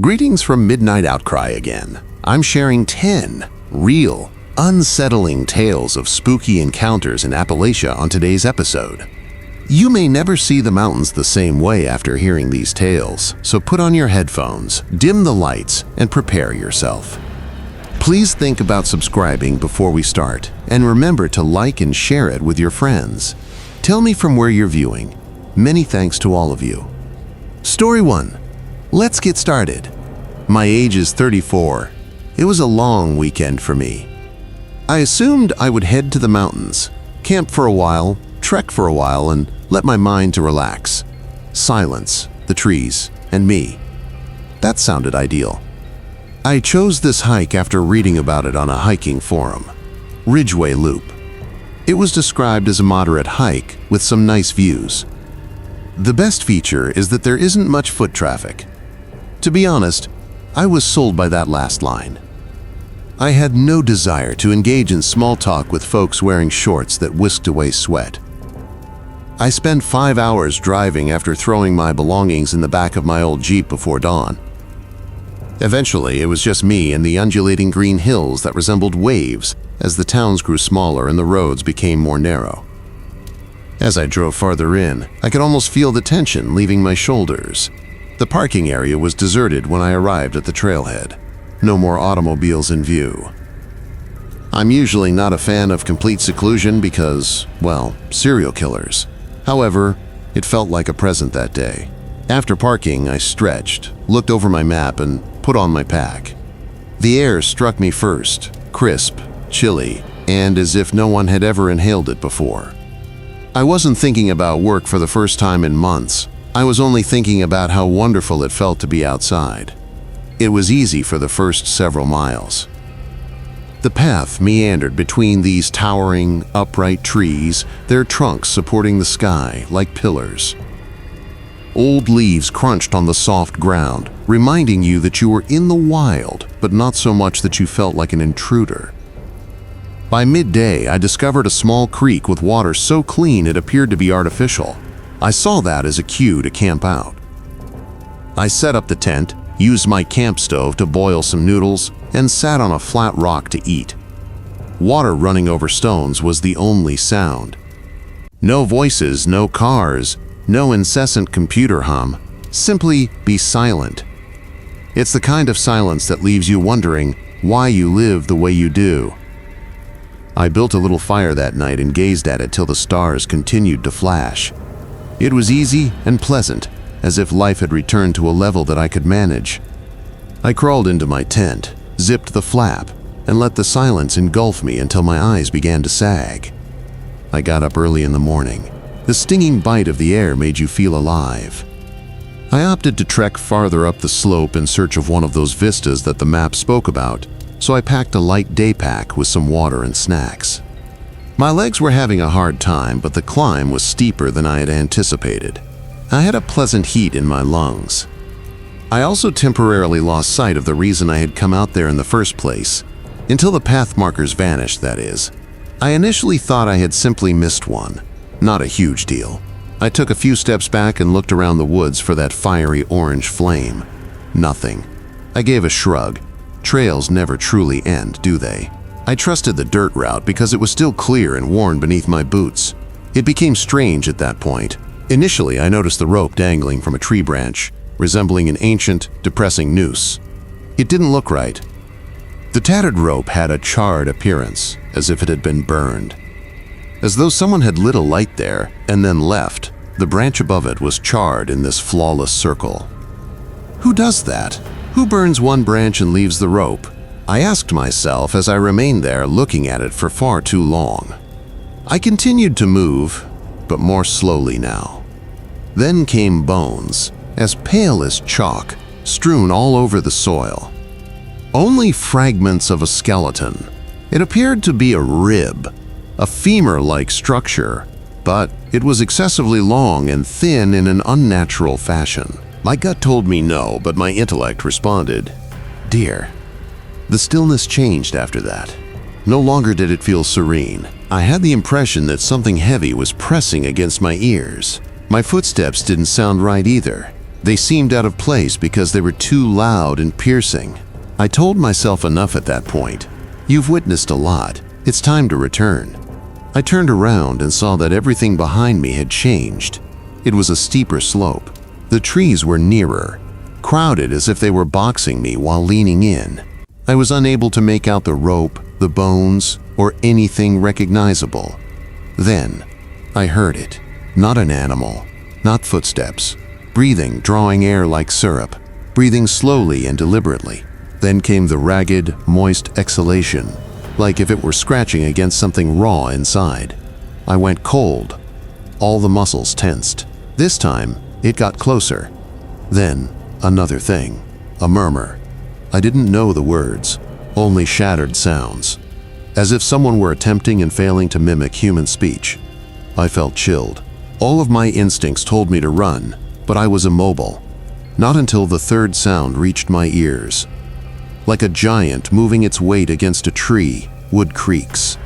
Greetings from Midnight Outcry again. I'm sharing 10 real, unsettling tales of spooky encounters in Appalachia on today's episode. You may never see the mountains the same way after hearing these tales, so put on your headphones, dim the lights, and prepare yourself. Please think about subscribing before we start, and remember to like and share it with your friends. Tell me from where you're viewing. Many thanks to all of you. Story 1. Let's get started. My age is 34. It was a long weekend for me. I assumed I would head to the mountains, camp for a while, trek for a while, and let my mind to relax. Silence, the trees, and me. That sounded ideal. I chose this hike after reading about it on a hiking forum, Ridgeway Loop. It was described as a moderate hike with some nice views. The best feature is that there isn't much foot traffic. To be honest, I was sold by that last line. I had no desire to engage in small talk with folks wearing shorts that whisked away sweat. I spent 5 hours driving after throwing my belongings in the back of my old Jeep before dawn. Eventually, it was just me and the undulating green hills that resembled waves as the towns grew smaller and the roads became more narrow. As I drove farther in, I could almost feel the tension leaving my shoulders. The parking area was deserted when I arrived at the trailhead. No more automobiles in view. I'm usually not a fan of complete seclusion because, well, serial killers. However, it felt like a present that day. After parking, I stretched, looked over my map, and put on my pack. The air struck me first, crisp, chilly, and as if no one had ever inhaled it before. I wasn't thinking about work for the first time in months. I was only thinking about how wonderful it felt to be outside. It was easy for the first several miles. The path meandered between these towering, upright trees, their trunks supporting the sky like pillars. Old leaves crunched on the soft ground, reminding you that you were in the wild, but not so much that you felt like an intruder. By midday, I discovered a small creek with water so clean it appeared to be artificial. I saw that as a cue to camp out. I set up the tent, used my camp stove to boil some noodles, and sat on a flat rock to eat. Water running over stones was the only sound. No voices, no cars, no incessant computer hum. Simply be silent. It's the kind of silence that leaves you wondering why you live the way you do. I built a little fire that night and gazed at it till the stars continued to flash. It was easy and pleasant, as if life had returned to a level that I could manage. I crawled into my tent, zipped the flap, and let the silence engulf me until my eyes began to sag. I got up early in the morning. The stinging bite of the air made you feel alive. I opted to trek farther up the slope in search of one of those vistas that the map spoke about, so I packed a light day pack with some water and snacks. My legs were having a hard time, but the climb was steeper than I had anticipated. I had a pleasant heat in my lungs. I also temporarily lost sight of the reason I had come out there in the first place, until the path markers vanished, that is. I initially thought I had simply missed one. Not a huge deal. I took a few steps back and looked around the woods for that fiery orange flame. Nothing. I gave a shrug. Trails never truly end, do they? I trusted the dirt route because it was still clear and worn beneath my boots. It became strange at that point. Initially, I noticed the rope dangling from a tree branch, resembling an ancient, depressing noose. It didn't look right. The tattered rope had a charred appearance, as if it had been burned. As though someone had lit a light there and then left, the branch above it was charred in this flawless circle. Who does that? Who burns one branch and leaves the rope? I asked myself as I remained there looking at it for far too long. I continued to move, but more slowly now. Then came bones, as pale as chalk, strewn all over the soil. Only fragments of a skeleton. It appeared to be a rib, a femur-like structure, but it was excessively long and thin in an unnatural fashion. My gut told me no, but my intellect responded, "Dear." The stillness changed after that. No longer did it feel serene. I had the impression that something heavy was pressing against my ears. My footsteps didn't sound right either. They seemed out of place because they were too loud and piercing. I told myself enough at that point. You've witnessed a lot. It's time to return. I turned around and saw that everything behind me had changed. It was a steeper slope. The trees were nearer, crowded as if they were boxing me while leaning in. I was unable to make out the rope, the bones, or anything recognizable. Then, I heard it. Not an animal, not footsteps. Breathing, drawing air like syrup, breathing slowly and deliberately. Then came the ragged, moist exhalation, like if it were scratching against something raw inside. I went cold. All the muscles tensed. This time, it got closer. Then, another thing. A murmur. I didn't know the words, only shattered sounds. As if someone were attempting and failing to mimic human speech. I felt chilled. All of my instincts told me to run, but I was immobile. Not until the third sound reached my ears. Like a giant moving its weight against a tree, wood creaks.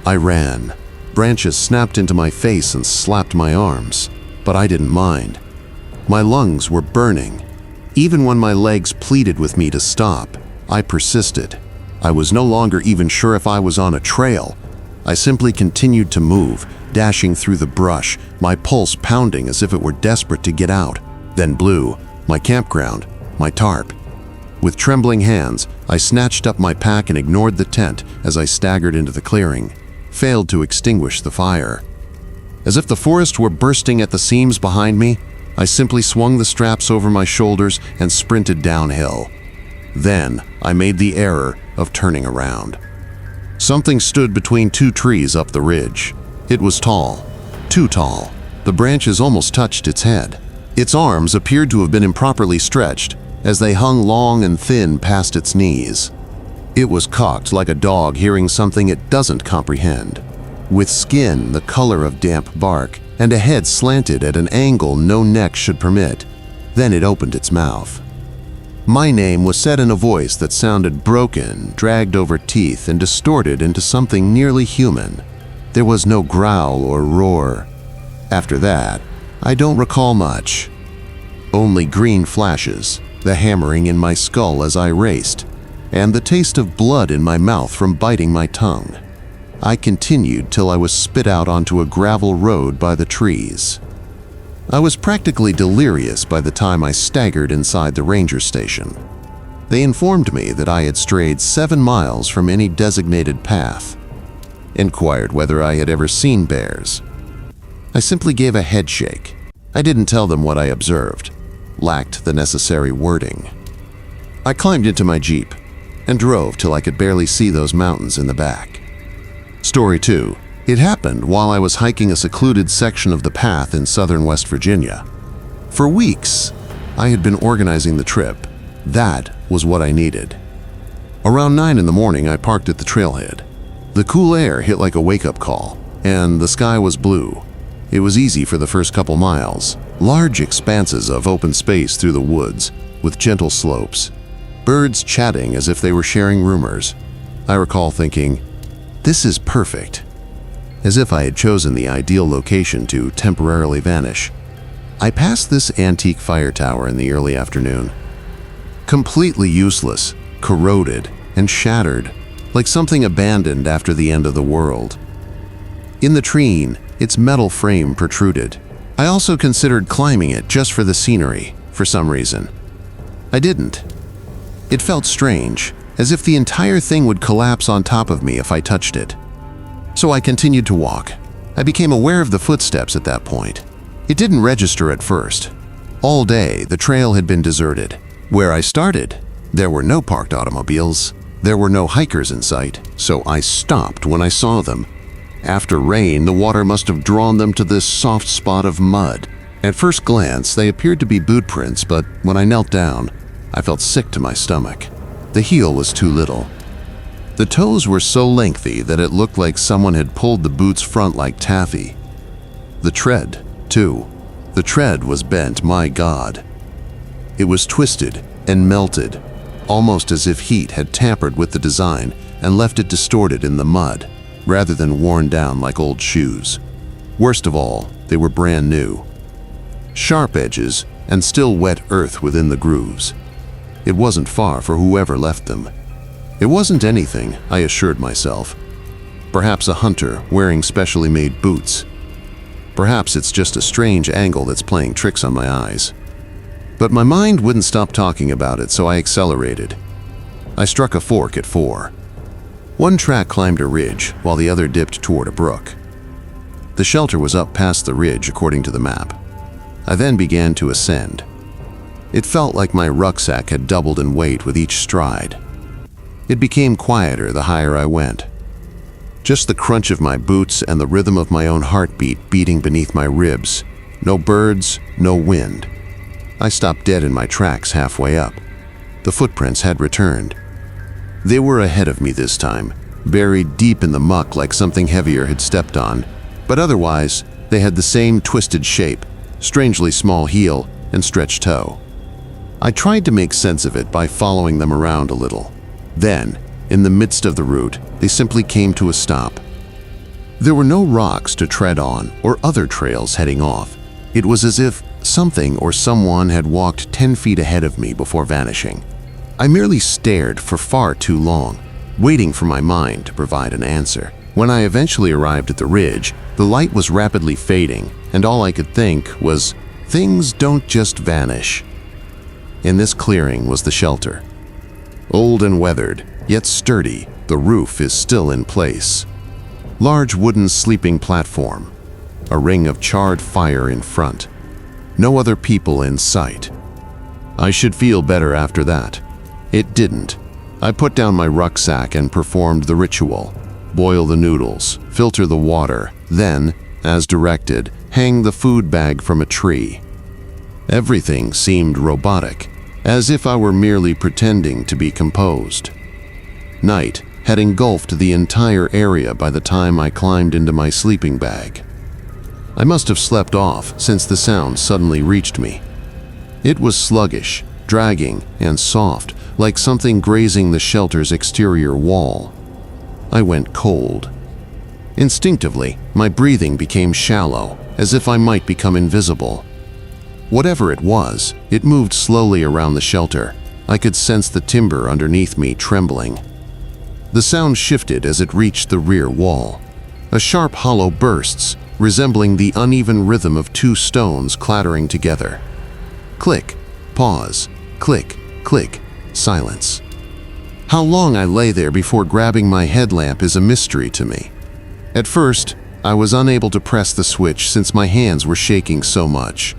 I ran. Branches snapped into my face and slapped my arms, but I didn't mind. My lungs were burning. Even when my legs pleaded with me to stop, I persisted. I was no longer even sure if I was on a trail. I simply continued to move, dashing through the brush, my pulse pounding as if it were desperate to get out. Then blue, my campground, my tarp. With trembling hands, I snatched up my pack and ignored the tent as I staggered into the clearing, failed to extinguish the fire. As if the forest were bursting at the seams behind me, I simply swung the straps over my shoulders and sprinted downhill. Then, I made the error of turning around. Something stood between two trees up the ridge. It was tall, too tall. The branches almost touched its head. Its arms appeared to have been improperly stretched, as they hung long and thin past its knees. It was cocked like a dog hearing something it doesn't comprehend, with skin the color of damp bark and a head slanted at an angle no neck should permit. Then it opened its mouth. My name was said in a voice that sounded broken, dragged over teeth, and distorted into something nearly human. There was no growl or roar. After that, I don't recall much. Only green flashes, the hammering in my skull as I raced, and the taste of blood in my mouth from biting my tongue. I continued till I was spit out onto a gravel road by the trees. I was practically delirious by the time I staggered inside the ranger station. They informed me that I had strayed 7 miles from any designated path. Inquired whether I had ever seen bears. I simply gave a head shake. I didn't tell them what I observed. Lacked the necessary wording. I climbed into my Jeep and drove till I could barely see those mountains in the back. Story 2. It happened while I was hiking a secluded section of the path in southern West Virginia. For weeks, I had been organizing the trip. That was what I needed. Around 9 in the morning, I parked at the trailhead. The cool air hit like a wake-up call, and the sky was blue. It was easy for the first couple miles. Large expanses of open space through the woods, with gentle slopes. Birds chatting as if they were sharing rumors. I recall thinking, this is perfect. As if I had chosen the ideal location to temporarily vanish. I passed this antique fire tower in the early afternoon. Completely useless, corroded, and shattered, like something abandoned after the end of the world. In the treen, its metal frame protruded. I also considered climbing it just for the scenery, for some reason. I didn't. It felt strange, as if the entire thing would collapse on top of me if I touched it. So I continued to walk. I became aware of the footsteps at that point. It didn't register at first. All day, the trail had been deserted. Where I started, there were no parked automobiles. There were no hikers in sight, so I stopped when I saw them. After rain, the water must have drawn them to this soft spot of mud. At first glance, they appeared to be boot prints, but when I knelt down, I felt sick to my stomach. The heel was too little. The toes were so lengthy that it looked like someone had pulled the boot's front like taffy. The tread, too. The tread was bent, my God. It was twisted and melted, almost as if heat had tampered with the design and left it distorted in the mud, rather than worn down like old shoes. Worst of all, they were brand new. Sharp edges, and still wet earth within the grooves. It wasn't far for whoever left them. It wasn't anything, I assured myself. Perhaps a hunter wearing specially made boots. Perhaps it's just a strange angle that's playing tricks on my eyes. But my mind wouldn't stop talking about it, so I accelerated. I struck a fork at 4. One track climbed a ridge, while the other dipped toward a brook. The shelter was up past the ridge, according to the map. I then began to ascend. It felt like my rucksack had doubled in weight with each stride. It became quieter the higher I went. Just the crunch of my boots and the rhythm of my own heartbeat beating beneath my ribs. No birds, no wind. I stopped dead in my tracks halfway up. The footprints had returned. They were ahead of me this time, buried deep in the muck like something heavier had stepped on, but otherwise, they had the same twisted shape, strangely small heel and stretched toe. I tried to make sense of it by following them around a little. Then, in the midst of the route, they simply came to a stop. There were no rocks to tread on or other trails heading off. It was as if something or someone had walked 10 feet ahead of me before vanishing. I merely stared for far too long, waiting for my mind to provide an answer. When I eventually arrived at the ridge, the light was rapidly fading, and all I could think was, things don't just vanish. In this clearing was the shelter. Old and weathered, yet sturdy, the roof is still in place. Large wooden sleeping platform, a ring of charred fire in front. No other people in sight. I should feel better after that. It didn't. I put down my rucksack and performed the ritual. Boil the noodles, filter the water, then, as directed, hang the food bag from a tree. Everything seemed robotic, as if I were merely pretending to be composed. Night had engulfed the entire area by the time I climbed into my sleeping bag. I must have slept off since the sound suddenly reached me. It was sluggish, dragging, and soft, like something grazing the shelter's exterior wall. I went cold. Instinctively, my breathing became shallow, as if I might become invisible. Whatever it was, it moved slowly around the shelter. I could sense the timber underneath me trembling. The sound shifted as it reached the rear wall. A sharp hollow bursts, resembling the uneven rhythm of 2 stones clattering together. Click, pause, click, click, silence. How long I lay there before grabbing my headlamp is a mystery to me. At first, I was unable to press the switch since my hands were shaking so much.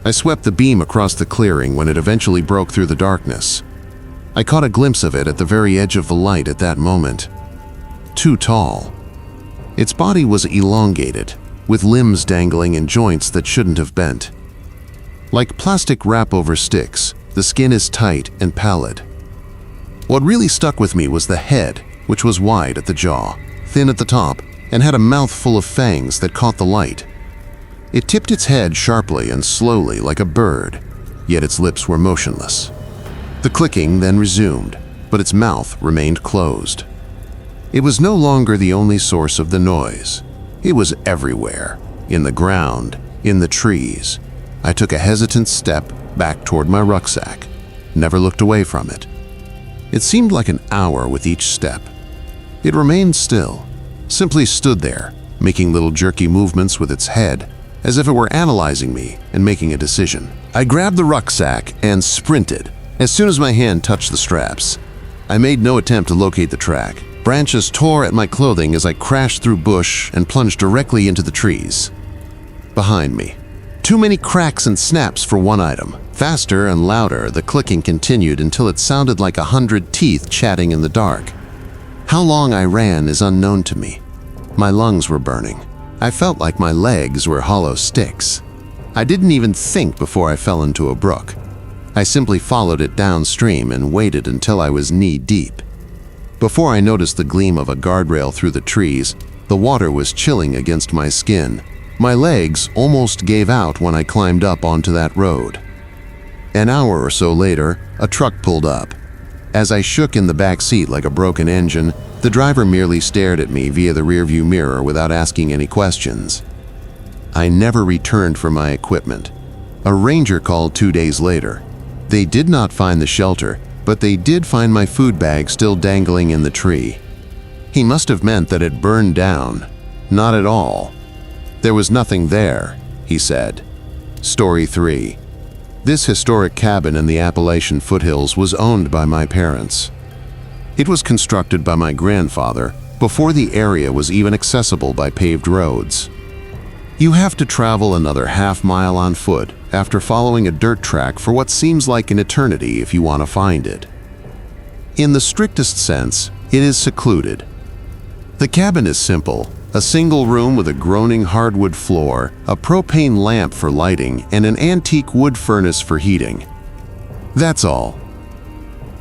I swept the beam across the clearing when it eventually broke through the darkness. I caught a glimpse of it at the very edge of the light at that moment. Too tall. Its body was elongated, with limbs dangling in joints that shouldn't have bent. Like plastic wrap over sticks, the skin is tight and pallid. What really stuck with me was the head, which was wide at the jaw, thin at the top, and had a mouth full of fangs that caught the light. It tipped its head sharply and slowly like a bird, yet its lips were motionless. The clicking then resumed, but its mouth remained closed. It was no longer the only source of the noise. It was everywhere, in the ground, in the trees. I took a hesitant step back toward my rucksack, never looked away from it. It seemed like an hour with each step. It remained still, simply stood there, making little jerky movements with its head, as if it were analyzing me and making a decision. I grabbed the rucksack and sprinted as soon as my hand touched the straps. I made no attempt to locate the track. Branches tore at my clothing as I crashed through bush and plunged directly into the trees. Behind me, too many cracks and snaps for one item. Faster and louder, the clicking continued until it sounded like 100 teeth chatting in the dark. How long I ran is unknown to me. My lungs were burning. I felt like my legs were hollow sticks. I didn't even think before I fell into a brook. I simply followed it downstream and waited until I was knee-deep. Before I noticed the gleam of a guardrail through the trees, the water was chilling against my skin. My legs almost gave out when I climbed up onto that road. An hour or so later, a truck pulled up. As I shook in the back seat like a broken engine, the driver merely stared at me via the rearview mirror without asking any questions. I never returned for my equipment. A ranger called 2 days later. They did not find the shelter, but they did find my food bag still dangling in the tree. He must have meant that it burned down. Not at all. There was nothing there, he said. Story 3. This historic cabin in the Appalachian foothills was owned by my parents. It was constructed by my grandfather before the area was even accessible by paved roads. You have to travel another half-mile on foot after following a dirt track for what seems like an eternity if you want to find it. In the strictest sense, it is secluded. The cabin is simple, a single room with a groaning hardwood floor, a propane lamp for lighting, and an antique wood furnace for heating. That's all.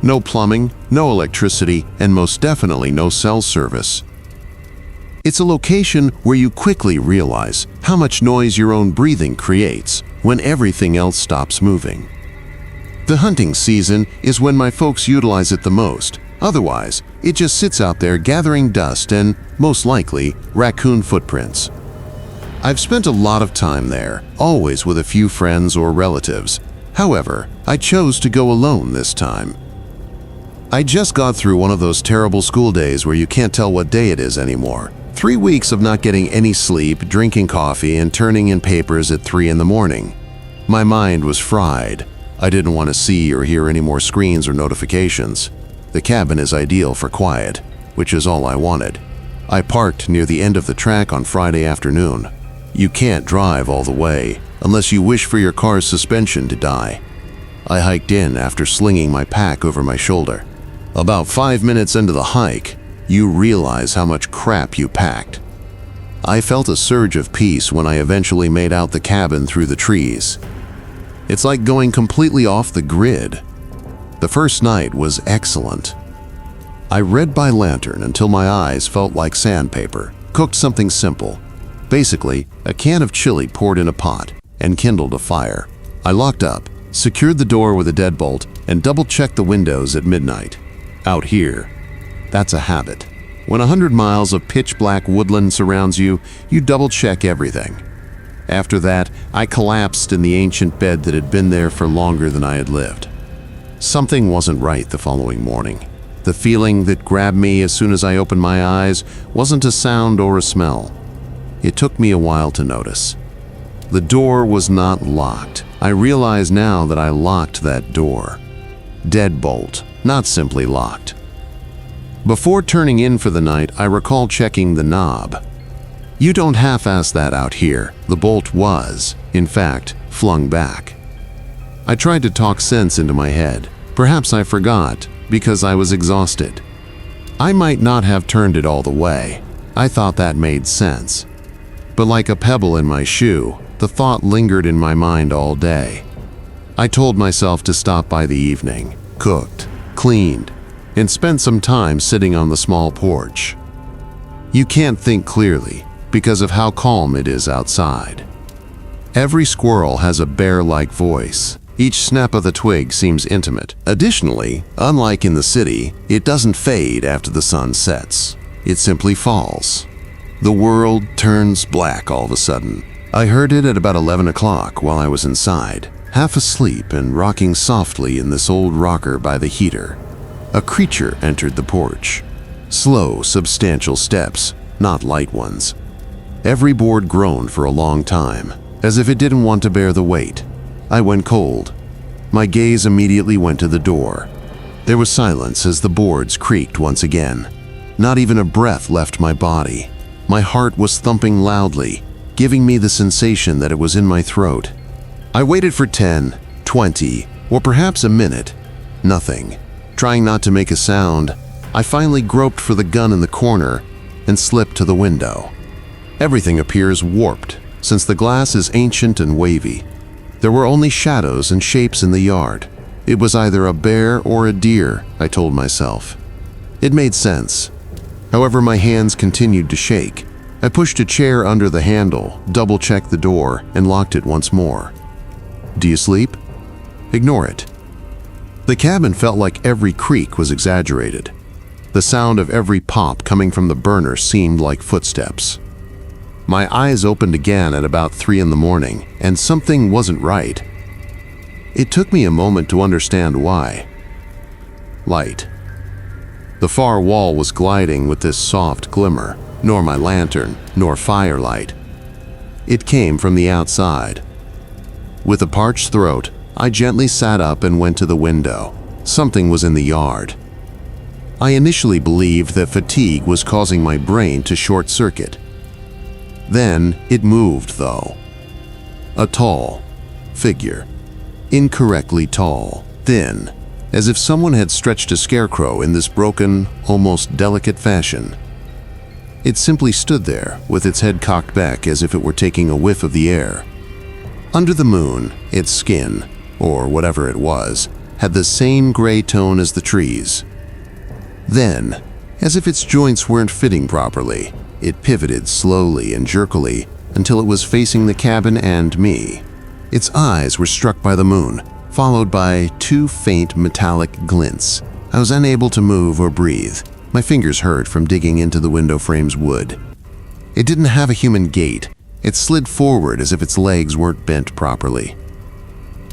No plumbing, no electricity, and most definitely no cell service. It's a location where you quickly realize how much noise your own breathing creates when everything else stops moving. The hunting season is when my folks utilize it the most. Otherwise, it just sits out there gathering dust and, most likely, raccoon footprints. I've spent a lot of time there, always with a few friends or relatives. However, I chose to go alone this time. I just got through one of those terrible school days where you can't tell what day it is anymore. 3 weeks of not getting any sleep, drinking coffee, and turning in papers at 3 in the morning. My mind was fried. I didn't want to see or hear any more screens or notifications. The cabin is ideal for quiet, which is all I wanted. I parked near the end of the track on Friday afternoon. You can't drive all the way unless you wish for your car's suspension to die. I hiked in after slinging my pack over my shoulder. About 5 minutes into the hike, you realize how much crap you packed. I felt a surge of peace when I eventually made out the cabin through the trees. It's like going completely off the grid. The first night was excellent. I read by lantern until my eyes felt like sandpaper, cooked something simple. Basically, a can of chili poured in a pot, and kindled a fire. I locked up, secured the door with a deadbolt, and double-checked the windows at midnight. Out here, that's a habit. When 100 miles of pitch-black woodland surrounds you, you double-check everything. After that, I collapsed in the ancient bed that had been there for longer than I had lived. Something wasn't right the following morning. The feeling that grabbed me as soon as I opened my eyes wasn't a sound or a smell. It took me a while to notice. The door was not locked. I realize now that I locked that door. Deadbolt, not simply locked. Before turning in for the night, I recall checking the knob. You don't half-ass that out here. The bolt was, in fact, flung back. I tried to talk sense into my head. Perhaps I forgot, because I was exhausted. I might not have turned it all the way. I thought that made sense. But like a pebble in my shoe, the thought lingered in my mind all day. I told myself to stop by the evening, cooked, cleaned, and spent some time sitting on the small porch. You can't think clearly because of how calm it is outside. Every squirrel has a bear-like voice. Each snap of the twig seems intimate. Additionally, unlike in the city, it doesn't fade after the sun sets. It simply falls. The world turns black all of a sudden. I heard it at about 11 o'clock while I was inside, half asleep and rocking softly in this old rocker by the heater. A creature entered the porch. Slow, substantial steps, not light ones. Every board groaned for a long time, as if it didn't want to bear the weight. I went cold. My gaze immediately went to the door. There was silence as the boards creaked once again. Not even a breath left my body. My heart was thumping loudly, giving me the sensation that it was in my throat. I waited for 10, 20, or perhaps a minute. Nothing. Trying not to make a sound, I finally groped for the gun in the corner and slipped to the window. Everything appears warped, since the glass is ancient and wavy. There were only shadows and shapes in the yard. It was either a bear or a deer, I told myself. It made sense. However, my hands continued to shake. I pushed a chair under the handle, double-checked the door, and locked it once more. Do you sleep? Ignore it. The cabin felt like every creak was exaggerated. The sound of every pop coming from the burner seemed like footsteps. My eyes opened again at about 3 in the morning, and something wasn't right. It took me a moment to understand why. Light. The far wall was gliding with this soft glimmer, nor my lantern, nor firelight. It came from the outside. With a parched throat, I gently sat up and went to the window. Something was in the yard. I initially believed that fatigue was causing my brain to short-circuit. Then it moved, though. A tall figure. Incorrectly tall, thin, as if someone had stretched a scarecrow in this broken, almost delicate fashion. It simply stood there, with its head cocked back as if it were taking a whiff of the air. Under the moon, its skin, or whatever it was, had the same gray tone as the trees. Then, as if its joints weren't fitting properly, it pivoted slowly and jerkily until it was facing the cabin and me. Its eyes were struck by the moon, followed by two faint metallic glints. I was unable to move or breathe. My fingers hurt from digging into the window frame's wood. It didn't have a human gait. It slid forward as if its legs weren't bent properly.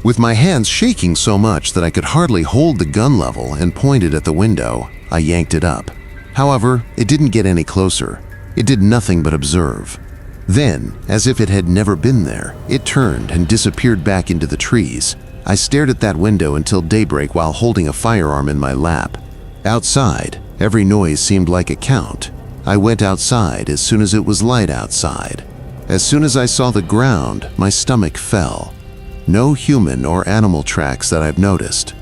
With my hands shaking so much that I could hardly hold the gun level and pointed at the window, I yanked it up. However, it didn't get any closer. It did nothing but observe. Then, as if it had never been there, it turned and disappeared back into the trees. I stared at that window until daybreak while holding a firearm in my lap. Outside, every noise seemed like a count. I went outside as soon as it was light outside. As soon as I saw the ground, my stomach fell. No human or animal tracks that I've noticed.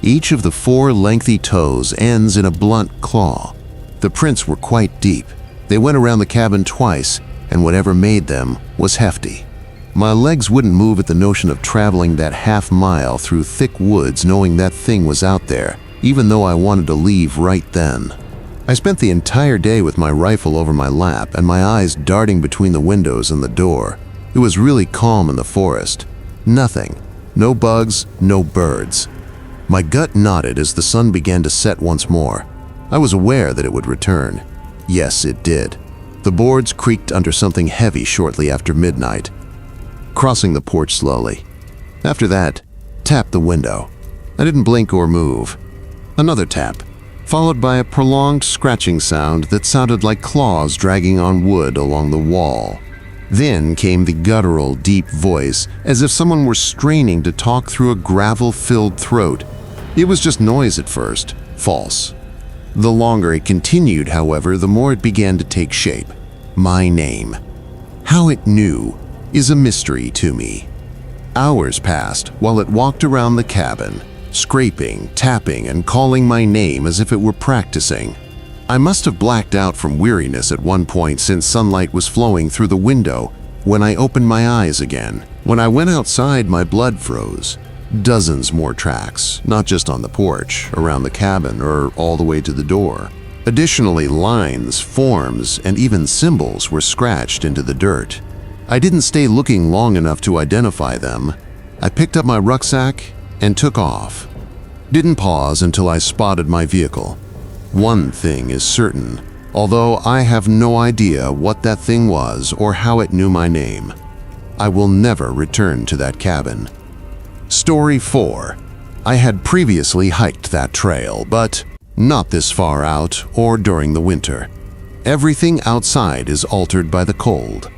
Each of the 4 lengthy toes ends in a blunt claw. The prints were quite deep. They went around the cabin twice, and whatever made them was hefty. My legs wouldn't move at the notion of traveling that half-mile through thick woods knowing that thing was out there, even though I wanted to leave right then. I spent the entire day with my rifle over my lap and my eyes darting between the windows and the door. It was really calm in the forest. Nothing. No bugs, no birds. My gut nodded as the sun began to set once more. I was aware that it would return. Yes, it did. The boards creaked under something heavy shortly after midnight. Crossing the porch slowly. After that, tapped the window. I didn't blink or move. Another tap, followed by a prolonged scratching sound that sounded like claws dragging on wood along the wall. Then came the guttural, deep voice, as if someone were straining to talk through a gravel-filled throat. It was just noise at first. False. The longer it continued, however, the more it began to take shape. My name. How it knew is a mystery to me. Hours passed while it walked around the cabin, scraping, tapping, and calling my name as if it were practicing. I must have blacked out from weariness at one point since sunlight was flowing through the window when I opened my eyes again. When I went outside, my blood froze. Dozens more tracks, not just on the porch, around the cabin, or all the way to the door. Additionally, lines, forms, and even symbols were scratched into the dirt. I didn't stay looking long enough to identify them. I picked up my rucksack and took off. Didn't pause until I spotted my vehicle. One thing is certain, although I have no idea what that thing was or how it knew my name. I will never return to that cabin. Story 4. I had previously hiked that trail, but not this far out or during the winter. Everything outside is altered by the cold.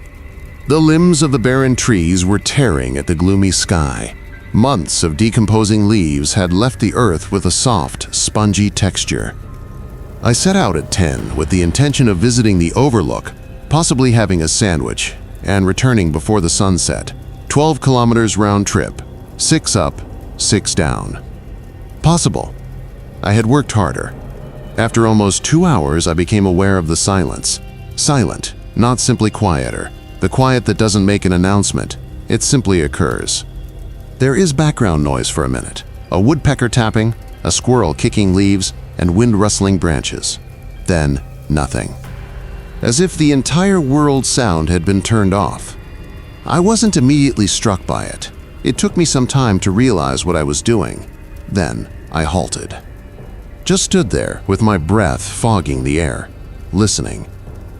The limbs of the barren trees were tearing at the gloomy sky. Months of decomposing leaves had left the earth with a soft, spongy texture. I set out at 10 with the intention of visiting the overlook, possibly having a sandwich, and returning before the sunset. 12 kilometers round trip. 6 up, 6 down. Possible. I had worked harder. After almost 2 hours, I became aware of the silence. Silent, not simply quieter. The quiet that doesn't make an announcement. It simply occurs. There is background noise for a minute. A woodpecker tapping, a squirrel kicking leaves, and wind rustling branches. Then, nothing. As if the entire world's sound had been turned off. I wasn't immediately struck by it. It took me some time to realize what I was doing. Then I halted. Just stood there with my breath fogging the air, listening.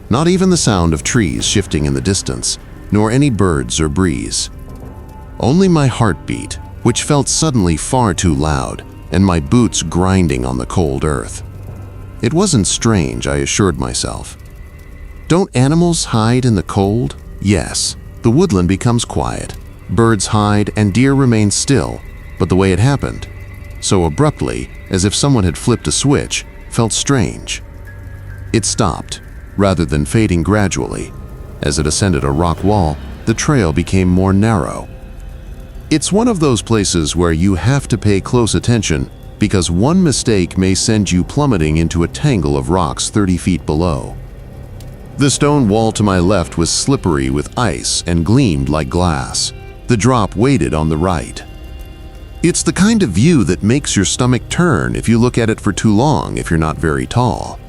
Not even the sound of trees shifting in the distance, nor any birds or breeze. Only my heartbeat, which felt suddenly far too loud, and my boots grinding on the cold earth. It wasn't strange, I assured myself. Don't animals hide in the cold? Yes, the woodland becomes quiet. Birds hide and deer remain still, but the way it happened, so abruptly, as if someone had flipped a switch, felt strange. It stopped, rather than fading gradually. As it ascended a rock wall, the trail became more narrow. It's one of those places where you have to pay close attention because one mistake may send you plummeting into a tangle of rocks 30 feet below. The stone wall to my left was slippery with ice and gleamed like glass. The drop waited on the right. It's the kind of view that makes your stomach turn if you look at it for too long if you're not very tall.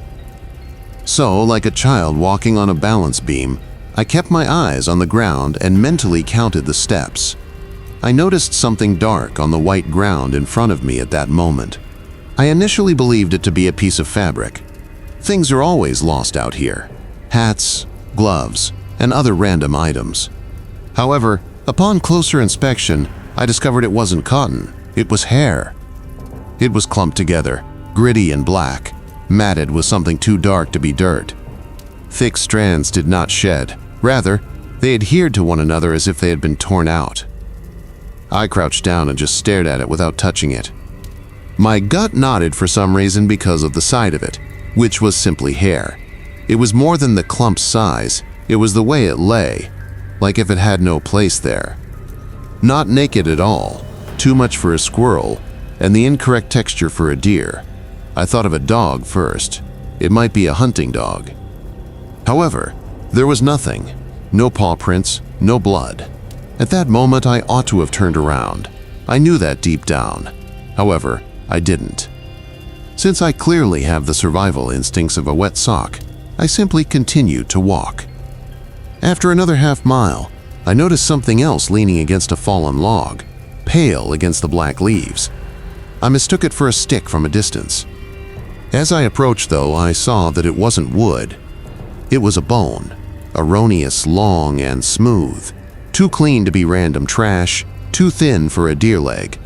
So, like a child walking on a balance beam, I kept my eyes on the ground and mentally counted the steps. I noticed something dark on the white ground in front of me at that moment. I initially believed it to be a piece of fabric. Things are always lost out here: hats, gloves, and other random items. However, upon closer inspection, I discovered it wasn't cotton, it was hair. It was clumped together, gritty and black, matted with something too dark to be dirt. Thick strands did not shed. Rather, they adhered to one another as if they had been torn out. I crouched down and just stared at it without touching it. My gut nodded for some reason because of the sight of it, which was simply hair. It was more than the clump's size, it was the way it lay, like if it had no place there. Not naked at all, too much for a squirrel, and the incorrect texture for a deer. I thought of a dog first. It might be a hunting dog. However, there was nothing. No paw prints, no blood. At that moment, I ought to have turned around. I knew that deep down. However, I didn't. Since I clearly have the survival instincts of a wet sock, I simply continued to walk. After another half-mile, I noticed something else leaning against a fallen log, pale against the black leaves. I mistook it for a stick from a distance. As I approached, though, I saw that it wasn't wood. It was a bone, erroneous, long, and smooth. Too clean to be random trash, too thin for a deer leg.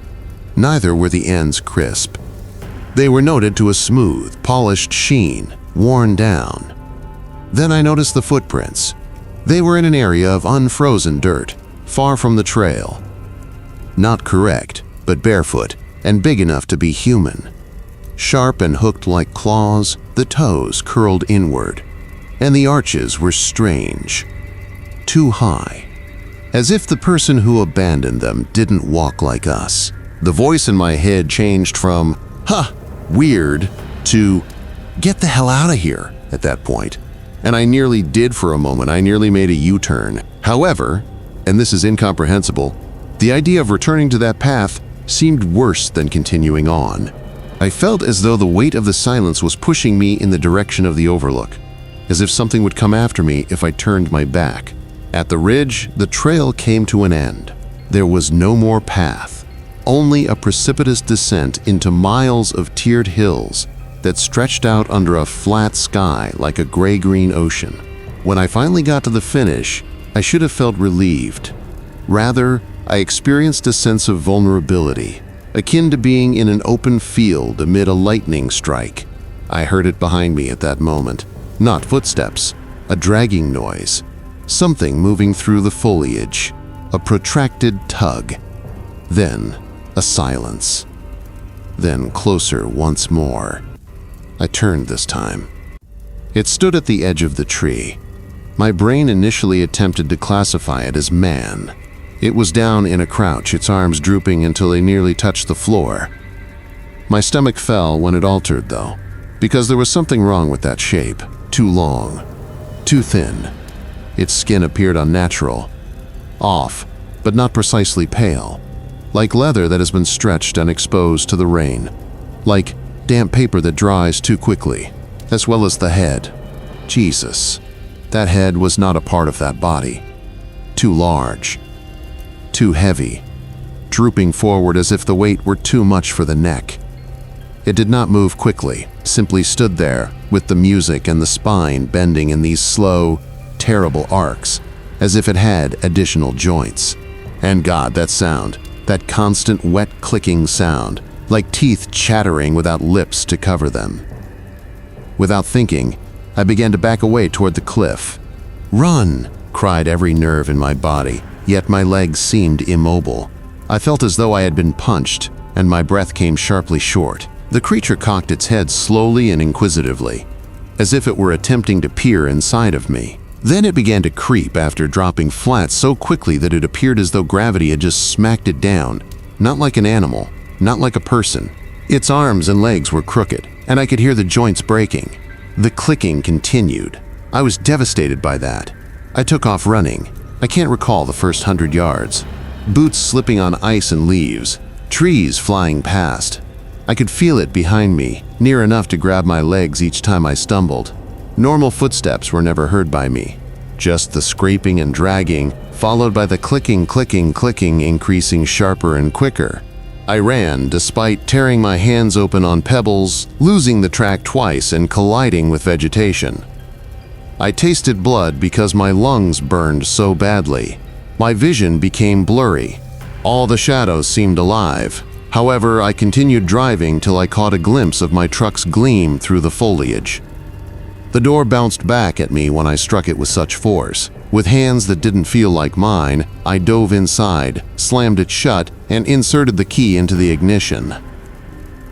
Neither were the ends crisp. They were noted to a smooth, polished sheen, worn down. Then I noticed the footprints. They were in an area of unfrozen dirt, far from the trail. Not correct, but barefoot, and big enough to be human. Sharp and hooked like claws, the toes curled inward, and the arches were strange. Too high. As if the person who abandoned them didn't walk like us. The voice in my head changed from, "Huh, weird," to, "Get the hell out of here," at that point. And I nearly did for a moment. I nearly made a U-turn. However, and this is incomprehensible, the idea of returning to that path seemed worse than continuing on. I felt as though the weight of the silence was pushing me in the direction of the overlook, as if something would come after me if I turned my back. At the ridge, the trail came to an end. There was no more path, only a precipitous descent into miles of tiered hills that stretched out under a flat sky like a gray-green ocean. When I finally got to the finish, I should have felt relieved. Rather, I experienced a sense of vulnerability, akin to being in an open field amid a lightning strike. I heard it behind me at that moment. Not footsteps, a dragging noise. Something moving through the foliage, a protracted tug. Then, a silence. Then closer once more. I turned this time. It stood at the edge of the tree. My brain initially attempted to classify it as man. It was down in a crouch, its arms drooping until they nearly touched the floor. My stomach fell when it altered, though, because there was something wrong with that shape. Too long, too thin. Its skin appeared unnatural, off, but not precisely pale, like leather that has been stretched and exposed to the rain, like damp paper that dries too quickly, as well as the head. Jesus, that head was not a part of that body. Too large, too heavy, drooping forward as if the weight were too much for the neck. It did not move quickly, simply stood there, with the music and the spine bending in these slow, terrible arcs, as if it had additional joints. And God, that sound. that constant wet clicking sound, like teeth chattering without lips to cover them. Without thinking, I began to back away toward the cliff. "Run!" cried every nerve in my body, yet my legs seemed immobile. I felt as though I had been punched, and my breath came sharply short. The creature cocked its head slowly and inquisitively, as if it were attempting to peer inside of me. Then it began to creep after dropping flat so quickly that it appeared as though gravity had just smacked it down, not like an animal, not like a person. Its arms and legs were crooked, and I could hear the joints breaking. The clicking continued. I was devastated by that. I took off running. I can't recall the first 100 yards. Boots slipping on ice and leaves, trees flying past. I could feel it behind me, near enough to grab my legs each time I stumbled. Normal footsteps were never heard by me, just the scraping and dragging, followed by the clicking, clicking, clicking, increasing sharper and quicker. I ran, despite tearing my hands open on pebbles, losing the track twice and colliding with vegetation. I tasted blood because my lungs burned so badly. My vision became blurry. All the shadows seemed alive. However, I continued driving till I caught a glimpse of my truck's gleam through the foliage. The door bounced back at me when I struck it with such force. With hands that didn't feel like mine, I dove inside, slammed it shut, and inserted the key into the ignition.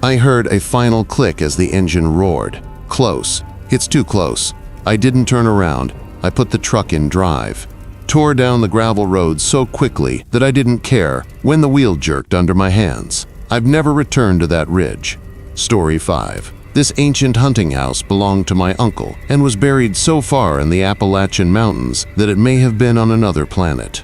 I heard a final click as the engine roared. Close. It's too close. I didn't turn around. I put the truck in drive. Tore down the gravel road so quickly that I didn't care when the wheel jerked under my hands. I've never returned to that ridge. Story 5. This ancient hunting house belonged to my uncle and was buried so far in the Appalachian Mountains that it may have been on another planet.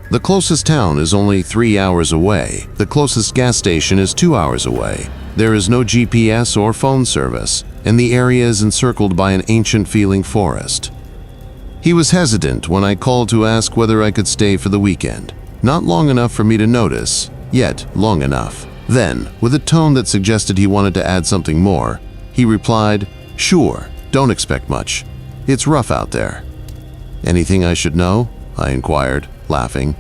The closest town is only 3 hours away. The closest gas station is 2 hours away. There is no GPS or phone service, and the area is encircled by an ancient-feeling forest. He was hesitant when I called to ask whether I could stay for the weekend. Not long enough for me to notice, yet long enough. Then, with a tone that suggested he wanted to add something more, he replied, "Sure, don't expect much. It's rough out there." "Anything I should know?" I inquired, laughing.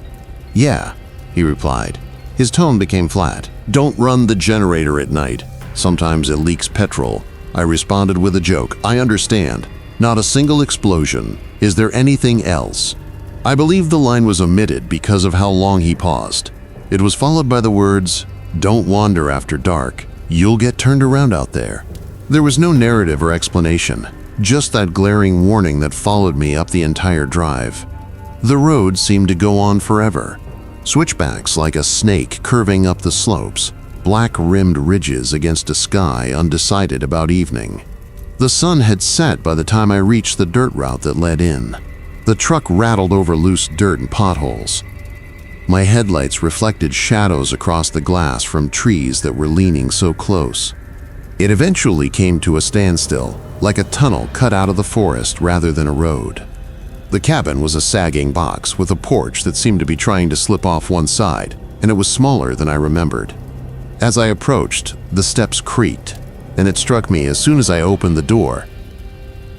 "Yeah," he replied. His tone became flat. "Don't run the generator at night. Sometimes it leaks petrol." I responded with a joke. "I understand. Not a single explosion. Is there anything else?" I believe the line was omitted because of how long he paused. It was followed by the words, "Don't wander after dark. You'll get turned around out there." There was no narrative or explanation, just that glaring warning that followed me up the entire drive. The road seemed to go on forever. Switchbacks like a snake curving up the slopes, black-rimmed ridges against a sky undecided about evening. The sun had set by the time I reached the dirt route that led in. The truck rattled over loose dirt and potholes. My headlights reflected shadows across the glass from trees that were leaning so close. It eventually came to a standstill, like a tunnel cut out of the forest rather than a road. The cabin was a sagging box with a porch that seemed to be trying to slip off one side, and it was smaller than I remembered. As I approached, the steps creaked, and it struck me as soon as I opened the door.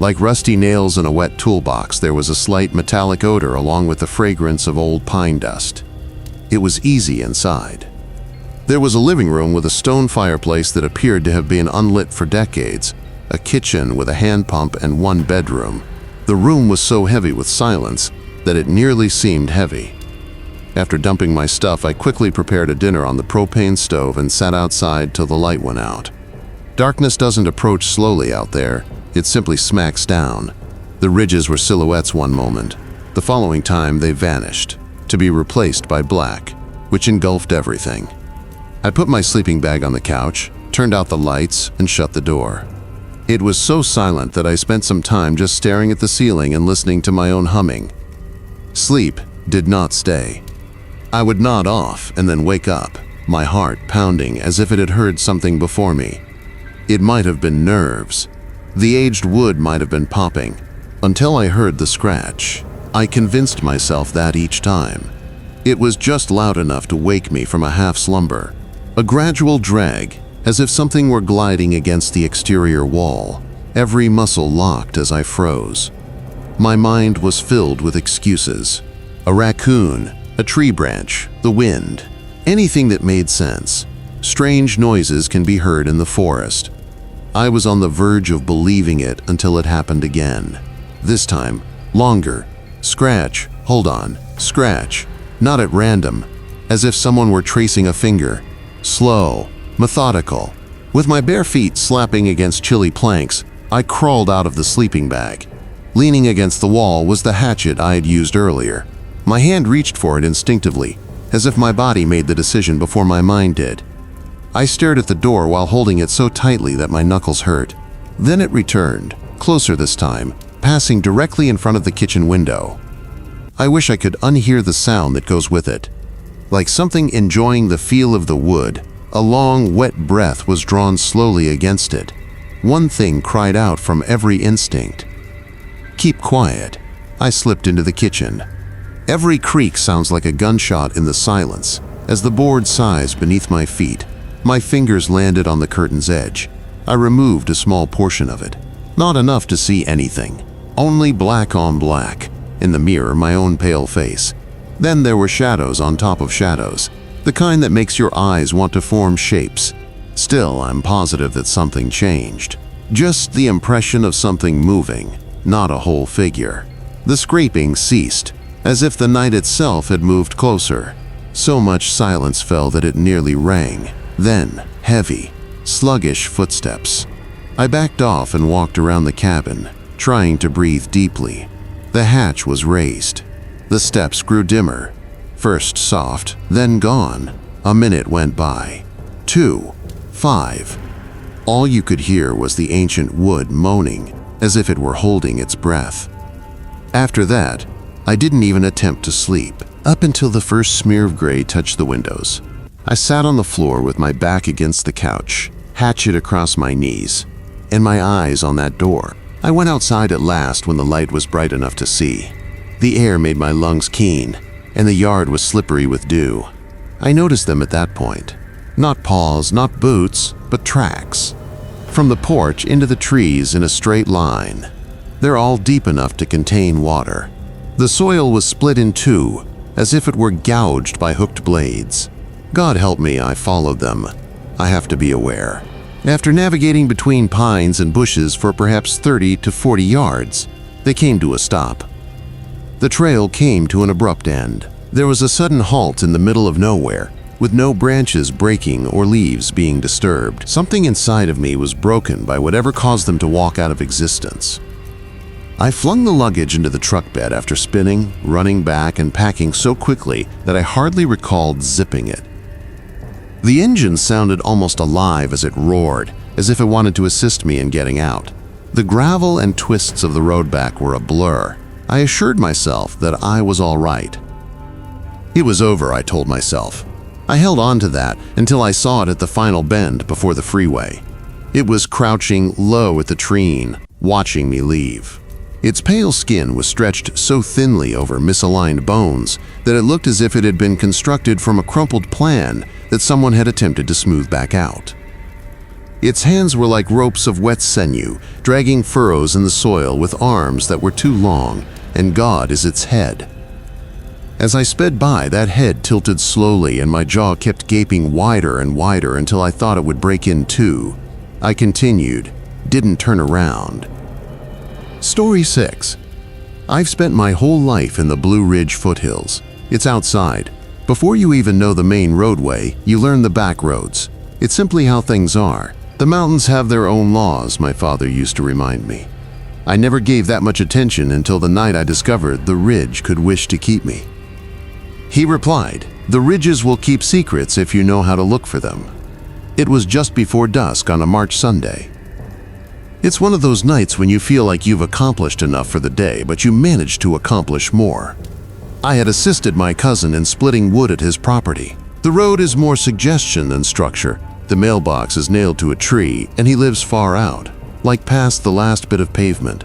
Like rusty nails in a wet toolbox, there was a slight metallic odor along with the fragrance of old pine dust. It was easy inside. There was a living room with a stone fireplace that appeared to have been unlit for decades, a kitchen with a hand pump, and one bedroom. The room was so heavy with silence that it nearly seemed heavy. After dumping my stuff, I quickly prepared a dinner on the propane stove and sat outside till the light went out. Darkness doesn't approach slowly out there, it simply smacks down. The ridges were silhouettes one moment. The following time they vanished, to be replaced by black, which engulfed everything. I put my sleeping bag on the couch, turned out the lights, and shut the door. It was so silent that I spent some time just staring at the ceiling and listening to my own humming. Sleep did not stay. I would nod off and then wake up, my heart pounding as if it had heard something before me. It might have been nerves. The aged wood might have been popping, until I heard the scratch. I convinced myself that each time. It was just loud enough to wake me from a half-slumber. A gradual drag, as if something were gliding against the exterior wall. Every muscle locked as I froze. My mind was filled with excuses. A raccoon, a tree branch, the wind. anything that made sense. Strange noises can be heard in the forest. I was on the verge of believing it until it happened again. This time, longer. Scratch, hold on, scratch. Not at random, as if someone were tracing a finger. Slow, methodical. With my bare feet slapping against chilly planks, I crawled out of the sleeping bag. Leaning against the wall was the hatchet I had used earlier. My hand reached for it instinctively, as if my body made the decision before my mind did. I stared at the door while holding it so tightly that my knuckles hurt. Then it returned, closer this time, passing directly in front of the kitchen window. I wish I could unhear the sound that goes with it. Like something enjoying the feel of the wood, a long, wet breath was drawn slowly against it. One thing cried out from every instinct. Keep quiet. I slipped into the kitchen. Every creak sounds like a gunshot in the silence. As the board sighs beneath my feet, my fingers landed on the curtain's edge. I removed a small portion of it. Not enough to see anything. Only black on black. In the mirror, my own pale face. Then there were shadows on top of shadows. The kind that makes your eyes want to form shapes. Still, I'm positive that something changed. Just the impression of something moving, not a whole figure. The scraping ceased, as if the night itself had moved closer. So much silence fell that it nearly rang. Then, heavy, sluggish footsteps. I backed off and walked around the cabin, trying to breathe deeply. The hatch was raised. The steps grew dimmer. First soft, then gone. A minute went by. 2, 5. All you could hear was the ancient wood moaning, as if it were holding its breath. After that, I didn't even attempt to sleep, up until the first smear of gray touched the windows. I sat on the floor with my back against the couch, hatchet across my knees, and my eyes on that door. I went outside at last when the light was bright enough to see. The air made my lungs keen, and the yard was slippery with dew. I noticed them at that point. Not paws, not boots, but tracks. From the porch into the trees in a straight line. They're all deep enough to contain water. The soil was split in two, as if it were gouged by hooked blades. God help me, I followed them. I have to be aware. After navigating between pines and bushes for perhaps 30 to 40 yards, they came to a stop. The trail came to an abrupt end. There was a sudden halt in the middle of nowhere, with no branches breaking or leaves being disturbed. Something inside of me was broken by whatever caused them to walk out of existence. I flung the luggage into the truck bed after spinning, running back, and packing so quickly that I hardly recalled zipping it. The engine sounded almost alive as it roared, as if it wanted to assist me in getting out. The gravel and twists of the road back were a blur. I assured myself that I was all right. It was over, I told myself. I held on to that until I saw it at the final bend before the freeway. It was crouching low at the treen, watching me leave. Its pale skin was stretched so thinly over misaligned bones that it looked as if it had been constructed from a crumpled plan that someone had attempted to smooth back out. Its hands were like ropes of wet sinew, dragging furrows in the soil with arms that were too long, and God is its head. As I sped by, that head tilted slowly and my jaw kept gaping wider and wider until I thought it would break in two. I continued, didn't turn around. Story 6. I've spent my whole life in the Blue Ridge foothills. It's outside. Before you even know the main roadway, you learn the back roads. It's simply how things are. The mountains have their own laws, my father used to remind me. I never gave that much attention until the night I discovered the ridge could wish to keep me. He replied, "The ridges will keep secrets if you know how to look for them." It was just before dusk on a March Sunday. It's one of those nights when you feel like you've accomplished enough for the day, but you manage to accomplish more. I had assisted my cousin in splitting wood at his property. The road is more suggestion than structure. The mailbox is nailed to a tree, and he lives far out, like past the last bit of pavement.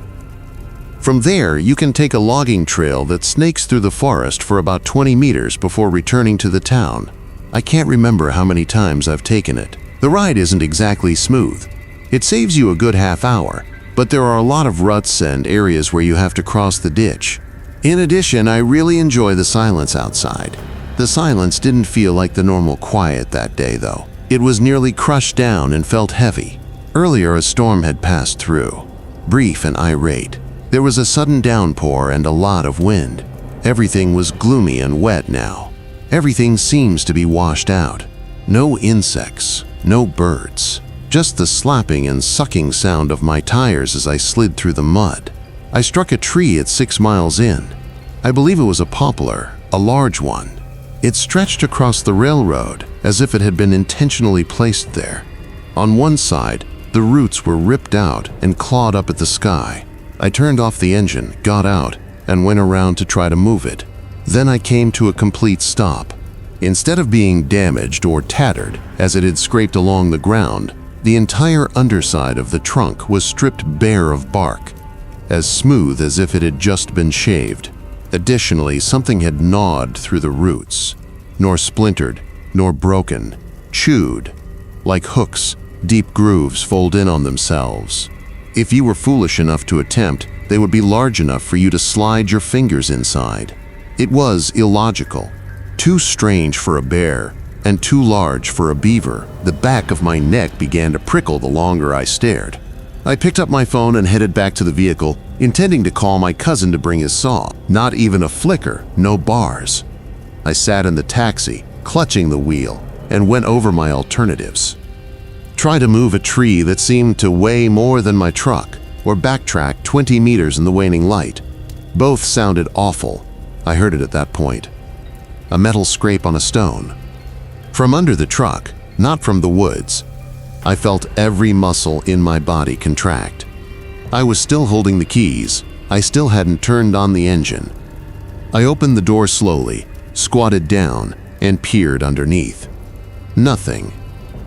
From there, you can take a logging trail that snakes through the forest for about 20 meters before returning to the town. I can't remember how many times I've taken it. The ride isn't exactly smooth. It saves you a good half hour, but there are a lot of ruts and areas where you have to cross the ditch. In addition, I really enjoy the silence outside. The silence didn't feel like the normal quiet that day, though. It was nearly crushed down and felt heavy. Earlier, a storm had passed through, brief and irate. There was a sudden downpour and a lot of wind. Everything was gloomy and wet now. Everything seems to be washed out. No insects, no birds, just the slapping and sucking sound of my tires as I slid through the mud. I struck a tree at 6 miles in. I believe it was a poplar, a large one. It stretched across the railroad as if it had been intentionally placed there. On one side, the roots were ripped out and clawed up at the sky. I turned off the engine, got out, and went around to try to move it. Then I came to a complete stop. Instead of being damaged or tattered as it had scraped along the ground, the entire underside of the trunk was stripped bare of bark, as smooth as if it had just been shaved. Additionally, something had gnawed through the roots, nor splintered, nor broken, chewed. Like hooks, deep grooves fold in on themselves. If you were foolish enough to attempt, they would be large enough for you to slide your fingers inside. It was illogical, too strange for a bear, and too large for a beaver. The back of my neck began to prickle the longer I stared. I picked up my phone and headed back to the vehicle, intending to call my cousin to bring his saw. Not even a flicker, no bars. I sat in the taxi, clutching the wheel, and went over my alternatives. Try to move a tree that seemed to weigh more than my truck, or backtrack 20 meters in the waning light. Both sounded awful. I heard it at that point. A metal scrape on a stone. From under the truck, not from the woods. I felt every muscle in my body contract. I was still holding the keys. I still hadn't turned on the engine. I opened the door slowly, squatted down, and peered underneath. Nothing.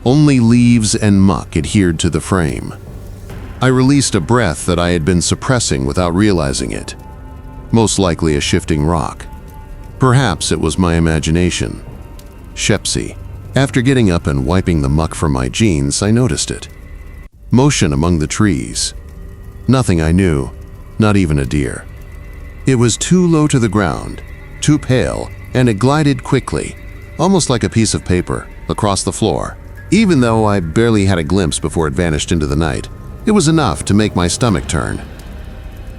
Only leaves and muck adhered to the frame. I released a breath that I had been suppressing without realizing it. Most likely a shifting rock. Perhaps it was my imagination. Shepsy. After getting up and wiping the muck from my jeans, I noticed it. Motion among the trees. Nothing I knew, not even a deer. It was too low to the ground, too pale, and it glided quickly, almost like a piece of paper, across the floor. Even though I barely had a glimpse before it vanished into the night, it was enough to make my stomach turn.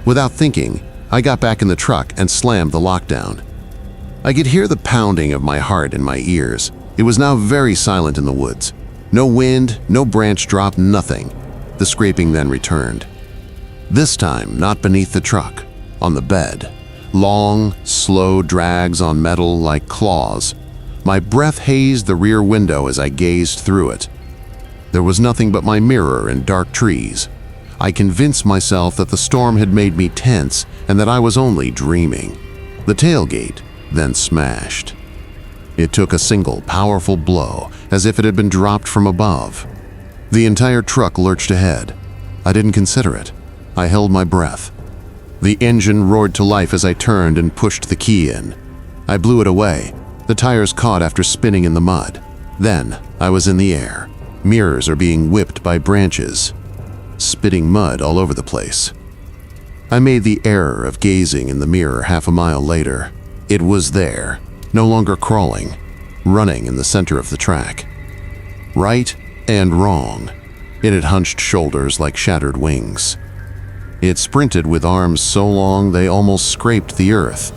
Without thinking, I got back in the truck and slammed the lockdown. I could hear the pounding of my heart in my ears. It was now very silent in the woods. No wind, no branch drop, nothing. The scraping then returned. This time, not beneath the truck, on the bed. Long, slow drags on metal like claws. My breath hazed the rear window as I gazed through it. There was nothing but my mirror and dark trees. I convinced myself that the storm had made me tense and that I was only dreaming. The tailgate then smashed. It took a single, powerful blow, as if it had been dropped from above. The entire truck lurched ahead. I didn't consider it. I held my breath. The engine roared to life as I turned and pushed the key in. I blew it away. The tires caught after spinning in the mud. Then, I was in the air. Mirrors are being whipped by branches, spitting mud all over the place. I made the error of gazing in the mirror half a mile later. It was there. No longer crawling, running in the center of the track. Right and wrong. It had hunched shoulders like shattered wings. It sprinted with arms so long they almost scraped the earth.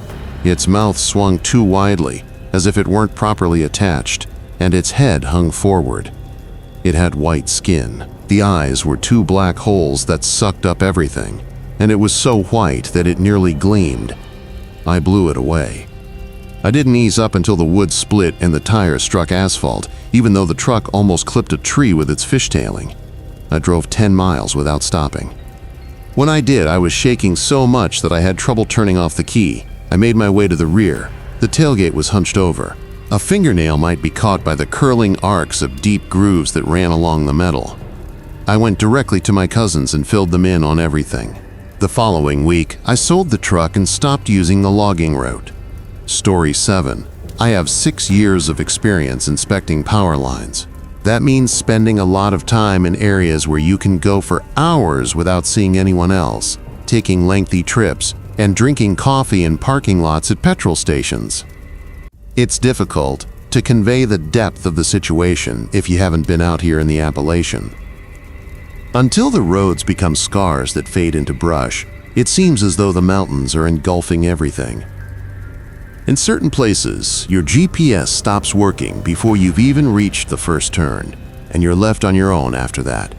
Its mouth swung too widely, as if it weren't properly attached, and its head hung forward. It had white skin. The eyes were two black holes that sucked up everything, and it was so white that it nearly gleamed. I blew it away. I didn't ease up until the wood split and the tire struck asphalt, even though the truck almost clipped a tree with its fishtailing. I drove 10 miles without stopping. When I did, I was shaking so much that I had trouble turning off the key. I made my way to the rear. The tailgate was hunched over. A fingernail might be caught by the curling arcs of deep grooves that ran along the metal. I went directly to my cousins and filled them in on everything. The following week, I sold the truck and stopped using the logging route. Story 7. I have 6 years of experience inspecting power lines. That means spending a lot of time in areas where you can go for hours without seeing anyone else, taking lengthy trips, and drinking coffee in parking lots at petrol stations. It's difficult to convey the depth of the situation if you haven't been out here in the Appalachian. Until the roads become scars that fade into brush, it seems as though the mountains are engulfing everything. In certain places, your GPS stops working before you've even reached the first turn, and you're left on your own after that.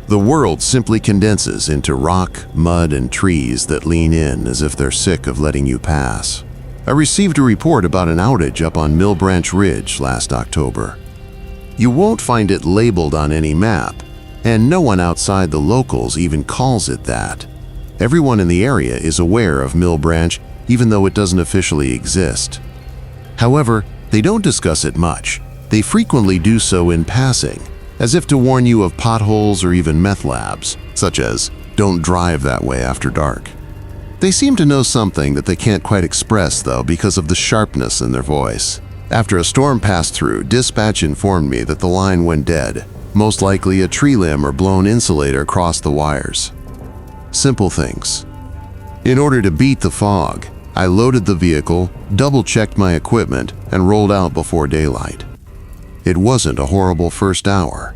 The world simply condenses into rock, mud, and trees that lean in as if they're sick of letting you pass. I received a report about an outage up on Mill Branch Ridge last October. You won't find it labeled on any map, and no one outside the locals even calls it that. Everyone in the area is aware of Mill Branch, even though it doesn't officially exist. However, they don't discuss it much. They frequently do so in passing, as if to warn you of potholes or even meth labs, such as, "Don't drive that way after dark." They seem to know something that they can't quite express, though, because of the sharpness in their voice. After a storm passed through, dispatch informed me that the line went dead. Most likely a tree limb or blown insulator crossed the wires. Simple things. In order to beat the fog, I loaded the vehicle, double-checked my equipment, and rolled out before daylight. It wasn't a horrible first hour.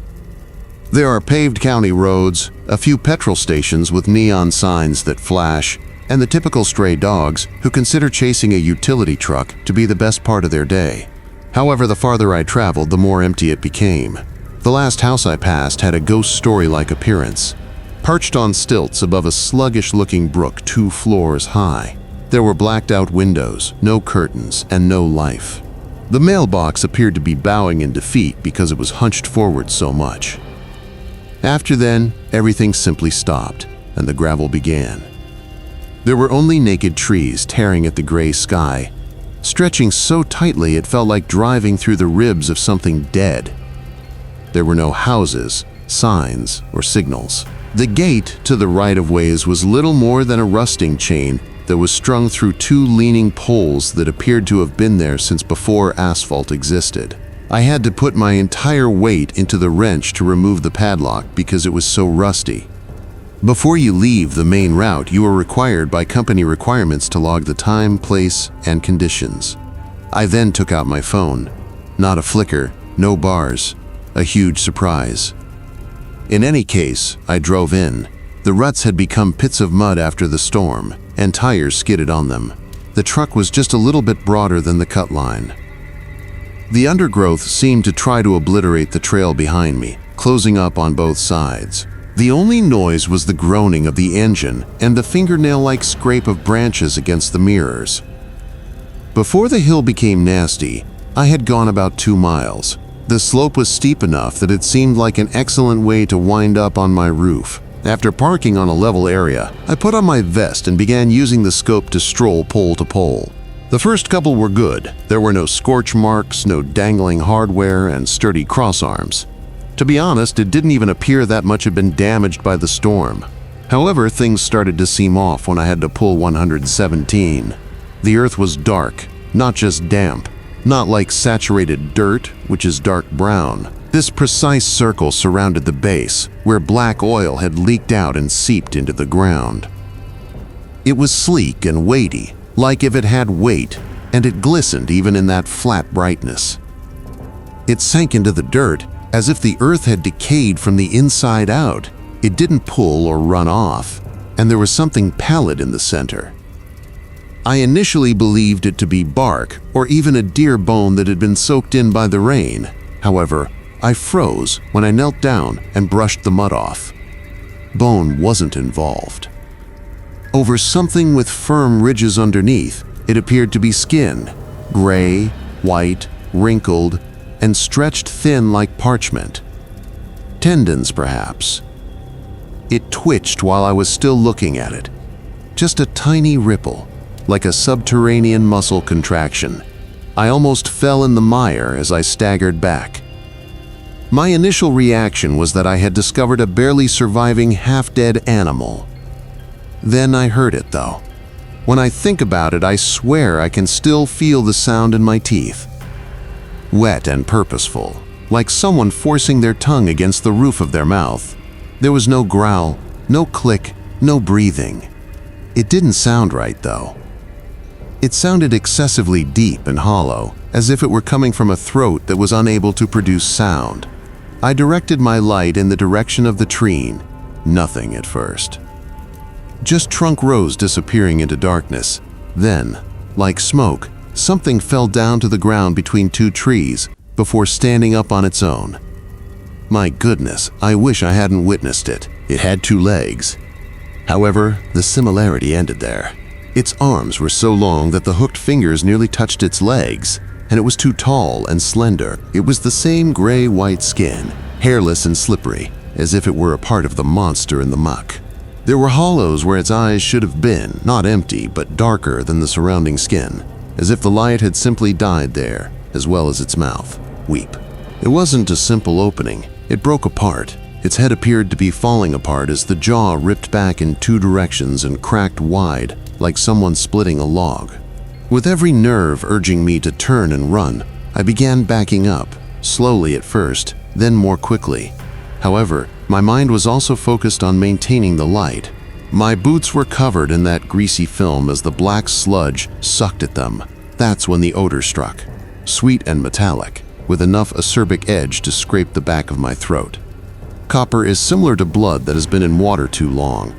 There are paved county roads, a few petrol stations with neon signs that flash, and the typical stray dogs who consider chasing a utility truck to be the best part of their day. However, the farther I traveled, the more empty it became. The last house I passed had a ghost story-like appearance, perched on stilts above a sluggish-looking brook 2 floors high. There were blacked-out windows, no curtains, and no life. The mailbox appeared to be bowing in defeat because it was hunched forward so much. After then, everything simply stopped, and the gravel began. There were only naked trees tearing at the gray sky, stretching so tightly it felt like driving through the ribs of something dead. There were no houses, signs, or signals. The gate to the right-of-ways was little more than a rusting chain that was strung through 2 leaning poles that appeared to have been there since before asphalt existed. I had to put my entire weight into the wrench to remove the padlock because it was so rusty. Before you leave the main route, you are required by company requirements to log the time, place, and conditions. I then took out my phone. Not a flicker, no bars. A huge surprise. In any case, I drove in. The ruts had become pits of mud after the storm, and tires skidded on them. The truck was just a little bit broader than the cut line. The undergrowth seemed to try to obliterate the trail behind me, closing up on both sides. The only noise was the groaning of the engine and the fingernail-like scrape of branches against the mirrors. Before the hill became nasty, I had gone about 2 miles. The slope was steep enough that it seemed like an excellent way to wind up on my roof. After parking on a level area, I put on my vest and began using the scope to stroll pole to pole. The first couple were good. There were no scorch marks, no dangling hardware, and sturdy crossarms. To be honest, it didn't even appear that much had been damaged by the storm. However, things started to seem off when I had to pull 117. The earth was dark, not just damp, not like saturated dirt, which is dark brown. This precise circle surrounded the base, where black oil had leaked out and seeped into the ground. It was sleek and weighty, like if it had weight, and it glistened even in that flat brightness. It sank into the dirt, as if the earth had decayed from the inside out. It didn't pull or run off, and there was something pallid in the center. I initially believed it to be bark or even a deer bone that had been soaked in by the rain. However, I froze when I knelt down and brushed the mud off. Bone wasn't involved. Over something with firm ridges underneath, it appeared to be skin, gray, white, wrinkled, and stretched thin like parchment. Tendons, perhaps. It twitched while I was still looking at it. Just a tiny ripple, like a subterranean muscle contraction. I almost fell in the mire as I staggered back. My initial reaction was that I had discovered a barely surviving half-dead animal. Then I heard it, though. When I think about it, I swear I can still feel the sound in my teeth. Wet and purposeful, like someone forcing their tongue against the roof of their mouth. There was no growl, no click, no breathing. It didn't sound right, though. It sounded excessively deep and hollow, as if it were coming from a throat that was unable to produce sound. I directed my light in the direction of the tree. Nothing at first. Just trunk rows disappearing into darkness. Then, like smoke, something fell down to the ground between two trees before standing up on its own. My goodness, I wish I hadn't witnessed it. It had two legs. However, the similarity ended there. Its arms were so long that the hooked fingers nearly touched its legs, and it was too tall and slender. It was the same gray-white skin, hairless and slippery, as if it were a part of the monster in the muck. There were hollows where its eyes should have been, not empty, but darker than the surrounding skin, as if the light had simply died there, as well as its mouth. Weep. It wasn't a simple opening. It broke apart. Its head appeared to be falling apart as the jaw ripped back in two directions and cracked wide, like someone splitting a log. With every nerve urging me to turn and run, I began backing up, slowly at first, then more quickly. However, my mind was also focused on maintaining the light. My boots were covered in that greasy film as the black sludge sucked at them. That's when the odor struck, sweet and metallic, with enough acerbic edge to scrape the back of my throat. Copper is similar to blood that has been in water too long.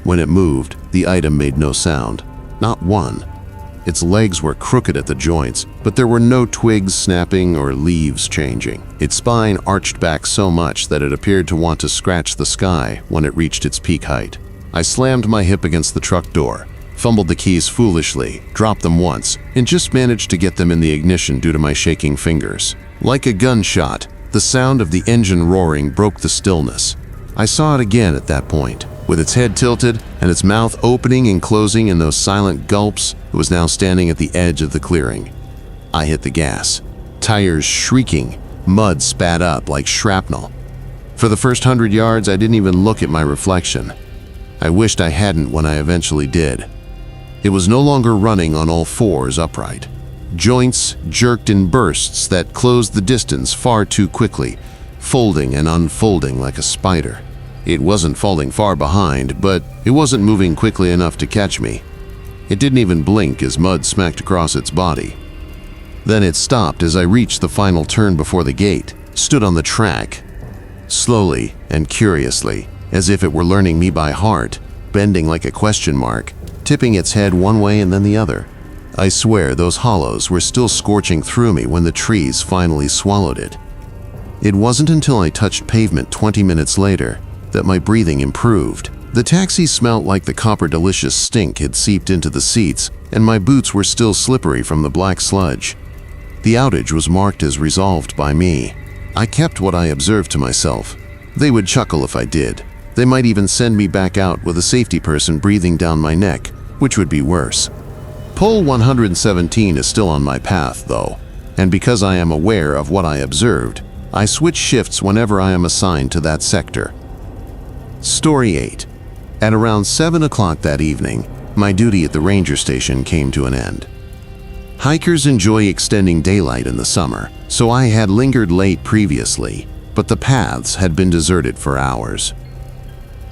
When it moved, the item made no sound. Not one. Its legs were crooked at the joints, but there were no twigs snapping or leaves changing. Its spine arched back so much that it appeared to want to scratch the sky when it reached its peak height. I slammed my hip against the truck door, fumbled the keys foolishly, dropped them once, and just managed to get them in the ignition due to my shaking fingers. Like a gunshot, the sound of the engine roaring broke the stillness. I saw it again at that point. With its head tilted and its mouth opening and closing in those silent gulps, it was now standing at the edge of the clearing. I hit the gas. Tires shrieking, mud spat up like shrapnel. For the first 100 yards, I didn't even look at my reflection. I wished I hadn't when I eventually did. It was no longer running on all fours upright. Joints jerked in bursts that closed the distance far too quickly, folding and unfolding like a spider. It wasn't falling far behind, but it wasn't moving quickly enough to catch me. It didn't even blink as mud smacked across its body. Then it stopped as I reached the final turn before the gate, stood on the track, slowly and curiously, as if it were learning me by heart, bending like a question mark, tipping its head one way and then the other. I swear those hollows were still scorching through me when the trees finally swallowed it. It wasn't until I touched pavement 20 minutes later that my breathing improved. The taxi smelt like the copper-delicious stink had seeped into the seats, and my boots were still slippery from the black sludge. The outage was marked as resolved by me. I kept what I observed to myself. They would chuckle if I did. They might even send me back out with a safety person breathing down my neck, which would be worse. Pole 117 is still on my path, though, and because I am aware of what I observed, I switch shifts whenever I am assigned to that sector. Story 8. At around 7 o'clock that evening, my duty at the ranger station came to an end. Hikers enjoy extending daylight in the summer, so I had lingered late previously, but the paths had been deserted for hours.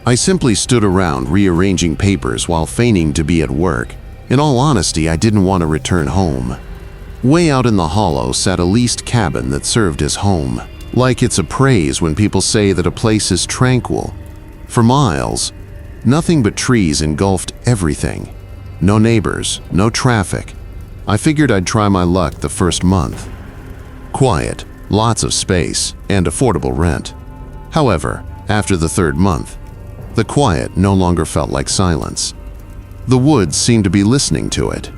I simply stood around rearranging papers while feigning to be at work. In all honesty, I didn't want to return home. Way out in the hollow sat a leased cabin that served as home. Like it's a praise when people say that a place is tranquil. For miles, nothing but trees engulfed everything. No neighbors, no traffic. I figured I'd try my luck the first month. Quiet, lots of space, and affordable rent. However, after the third month, the quiet no longer felt like silence. The woods seemed to be listening to it.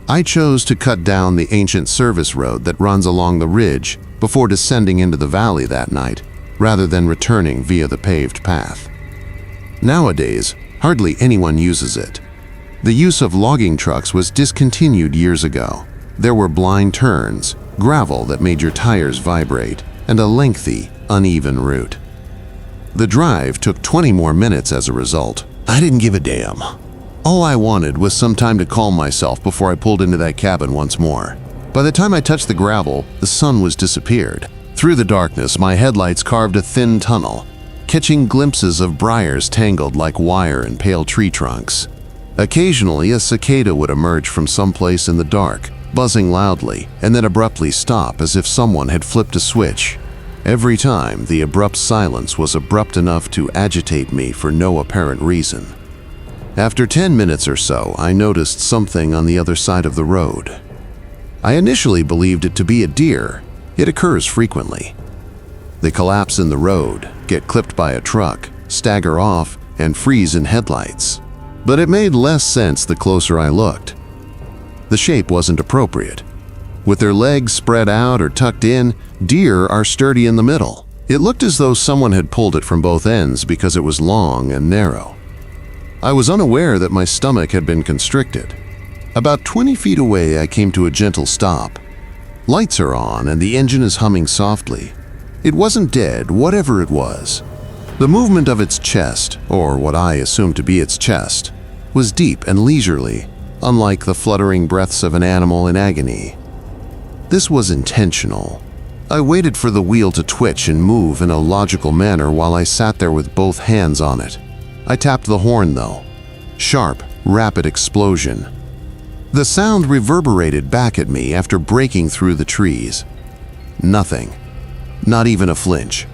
I chose to cut down the ancient service road that runs along the ridge before descending into the valley that night, rather than returning via the paved path. Nowadays, hardly anyone uses it. The use of logging trucks was discontinued years ago. There were blind turns, gravel that made your tires vibrate, and a lengthy, uneven route. The drive took 20 more minutes as a result. I didn't give a damn. All I wanted was some time to calm myself before I pulled into that cabin once more. By the time I touched the gravel, the sun was disappeared. Through the darkness, my headlights carved a thin tunnel, catching glimpses of briars tangled like wire in pale tree trunks. Occasionally, a cicada would emerge from someplace in the dark, buzzing loudly, and then abruptly stop as if someone had flipped a switch. Every time, the abrupt silence was abrupt enough to agitate me for no apparent reason. After 10 minutes or so, I noticed something on the other side of the road. I initially believed it to be a deer. It occurs frequently. They collapse in the road, get clipped by a truck, stagger off, and freeze in headlights. But it made less sense the closer I looked. The shape wasn't appropriate. With their legs spread out or tucked in, deer are sturdy in the middle. It looked as though someone had pulled it from both ends because it was long and narrow. I was unaware that my stomach had been constricted. About 20 feet away, I came to a gentle stop. Lights are on and the engine is humming softly. It wasn't dead, whatever it was. The movement of its chest, or what I assumed to be its chest, was deep and leisurely, unlike the fluttering breaths of an animal in agony. This was intentional. I waited for the wheel to twitch and move in a logical manner while I sat there with both hands on it. I tapped the horn though. Sharp, rapid explosion. The sound reverberated back at me after breaking through the trees. Nothing. Not even a flinch.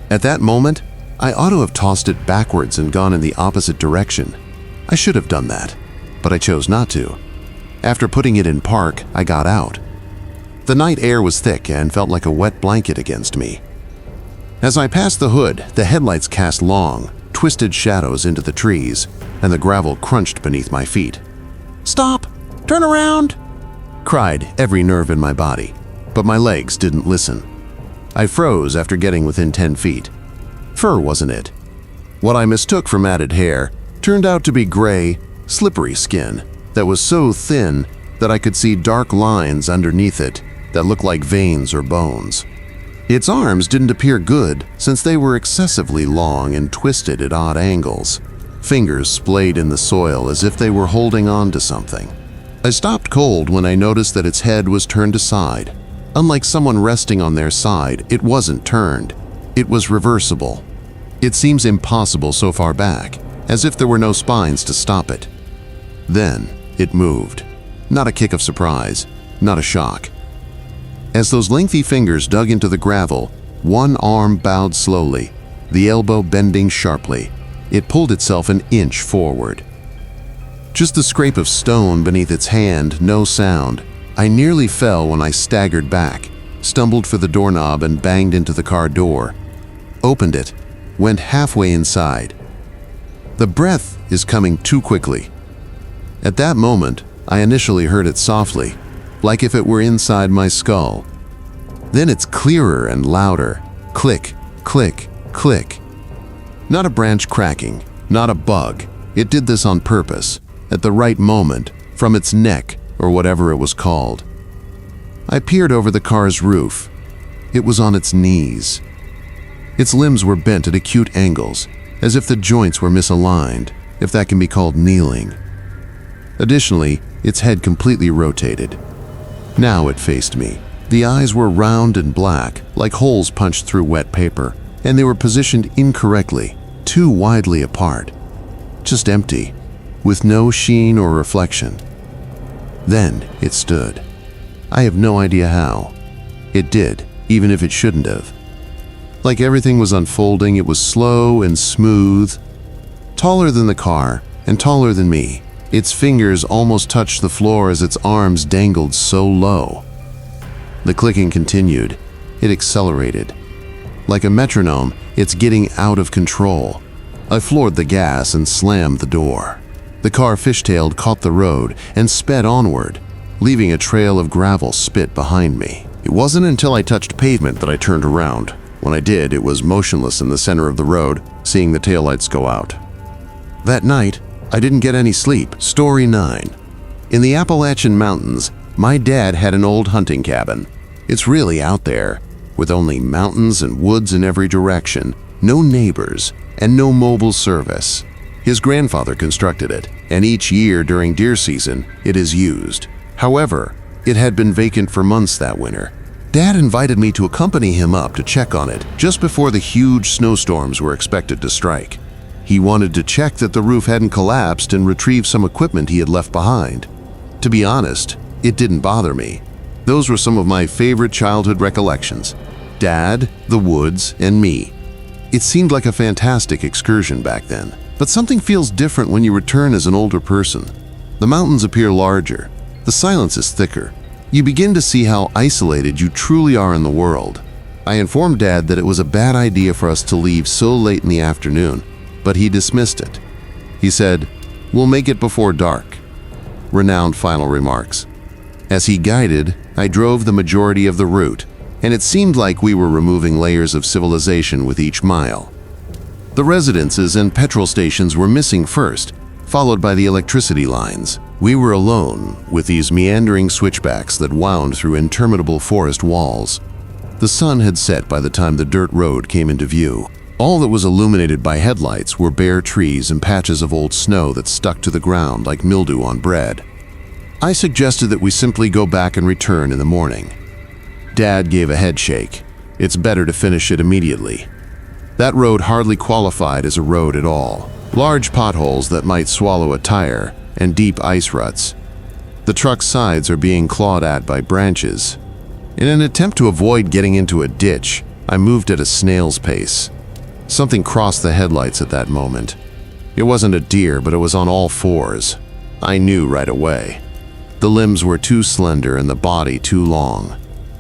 At that moment, I ought to have tossed it backwards and gone in the opposite direction. I should have done that, but I chose not to. After putting it in park, I got out. The night air was thick and felt like a wet blanket against me. As I passed the hood, the headlights cast long, twisted shadows into the trees, and the gravel crunched beneath my feet. "Stop! Turn around!" cried every nerve in my body, but my legs didn't listen. I froze after getting within 10 feet. Fur wasn't it. What I mistook for matted hair turned out to be gray, slippery skin that was so thin that I could see dark lines underneath it that looked like veins or bones. Its arms didn't appear good since they were excessively long and twisted at odd angles. Fingers splayed in the soil as if they were holding on to something. I stopped cold when I noticed that its head was turned aside. Unlike someone resting on their side, it wasn't turned. It was reversible. It seems impossible so far back, as if there were no spines to stop it. Then it moved. Not a kick of surprise, not a shock. As those lengthy fingers dug into the gravel, one arm bowed slowly, the elbow bending sharply. It pulled itself an inch forward. Just the scrape of stone beneath its hand, no sound. I nearly fell when I staggered back, stumbled for the doorknob and banged into the car door. Opened it, went halfway inside. The breath is coming too quickly. At that moment, I initially heard it softly, like if it were inside my skull. Then it's clearer and louder. Click, click, click. Not a branch cracking, not a bug. It did this on purpose, at the right moment, from its neck or whatever it was called. I peered over the car's roof. It was on its knees. Its limbs were bent at acute angles, as if the joints were misaligned, if that can be called kneeling. Additionally, its head completely rotated. Now it faced me. The eyes were round and black, like holes punched through wet paper, and they were positioned incorrectly, too widely apart. Just empty, with no sheen or reflection. Then it stood. I have no idea how. It did, even if it shouldn't have. Like everything was unfolding, it was slow and smooth. Taller than the car, and taller than me. Its fingers almost touched the floor as its arms dangled so low. The clicking continued. It accelerated. Like a metronome, it's getting out of control. I floored the gas and slammed the door. The car fishtailed, caught the road, and sped onward, leaving a trail of gravel spit behind me. It wasn't until I touched pavement that I turned around. When I did, it was motionless in the center of the road, seeing the taillights go out. That night, I didn't get any sleep. Story 9. In the Appalachian Mountains, my dad had an old hunting cabin. It's really out there, with only mountains and woods in every direction, no neighbors, and no mobile service. His grandfather constructed it, and each year during deer season, it is used. However, it had been vacant for months that winter. Dad invited me to accompany him up to check on it just before the huge snowstorms were expected to strike. He wanted to check that the roof hadn't collapsed and retrieve some equipment he had left behind. To be honest, it didn't bother me. Those were some of my favorite childhood recollections. Dad, the woods, and me. It seemed like a fantastic excursion back then. But something feels different when you return as an older person. The mountains appear larger. The silence is thicker. You begin to see how isolated you truly are in the world. I informed Dad that it was a bad idea for us to leave so late in the afternoon, but he dismissed it. He said, "We'll make it before dark." Renowned final remarks. As he guided, I drove the majority of the route, and it seemed like we were removing layers of civilization with each mile. The residences and petrol stations were missing first, followed by the electricity lines. We were alone with these meandering switchbacks that wound through interminable forest walls. The sun had set by the time the dirt road came into view. All that was illuminated by headlights were bare trees and patches of old snow that stuck to the ground like mildew on bread. I suggested that we simply go back and return in the morning. Dad gave a head shake. It's better to finish it immediately. That road hardly qualified as a road at all. Large potholes that might swallow a tire and deep ice ruts. The truck's sides are being clawed at by branches. In an attempt to avoid getting into a ditch, I moved at a snail's pace. Something crossed the headlights at that moment. It wasn't a deer, but it was on all fours. I knew right away. The limbs were too slender and the body too long.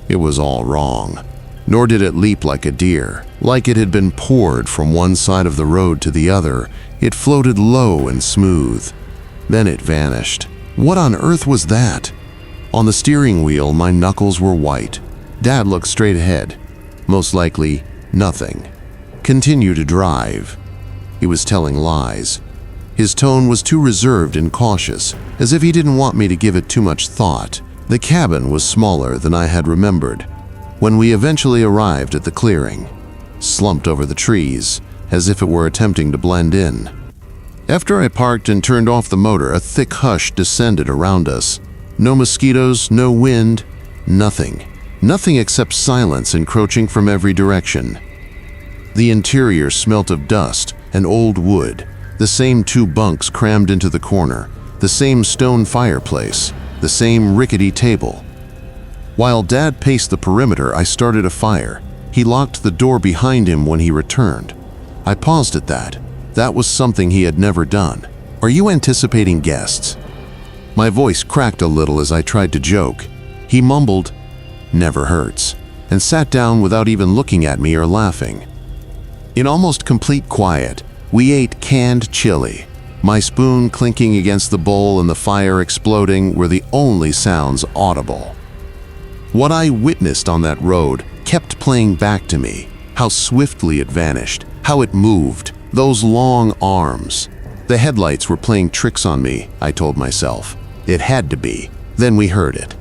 It was all wrong. Nor did it leap like a deer. Like it had been poured from one side of the road to the other, it floated low and smooth. Then it vanished. What on earth was that? On the steering wheel, my knuckles were white. Dad looked straight ahead. Most likely, nothing. Continue to drive. He was telling lies. His tone was too reserved and cautious, as if he didn't want me to give it too much thought. The cabin was smaller than I had remembered. When we eventually arrived at the clearing, slumped over the trees, as if it were attempting to blend in. After I parked and turned off the motor, a thick hush descended around us. No mosquitoes, no wind, nothing. Nothing except silence encroaching from every direction. The interior smelt of dust and old wood, the same two bunks crammed into the corner, the same stone fireplace, the same rickety table. While Dad paced the perimeter, I started a fire. He locked the door behind him when he returned. I paused at that. That was something he had never done. "Are you anticipating guests?" My voice cracked a little as I tried to joke. He mumbled, "Never hurts," and sat down without even looking at me or laughing. In almost complete quiet, we ate canned chili. My spoon clinking against the bowl and the fire exploding were the only sounds audible. What I witnessed on that road kept playing back to me. How swiftly it vanished, how it moved, those long arms. The headlights were playing tricks on me, I told myself. It had to be. Then we heard it.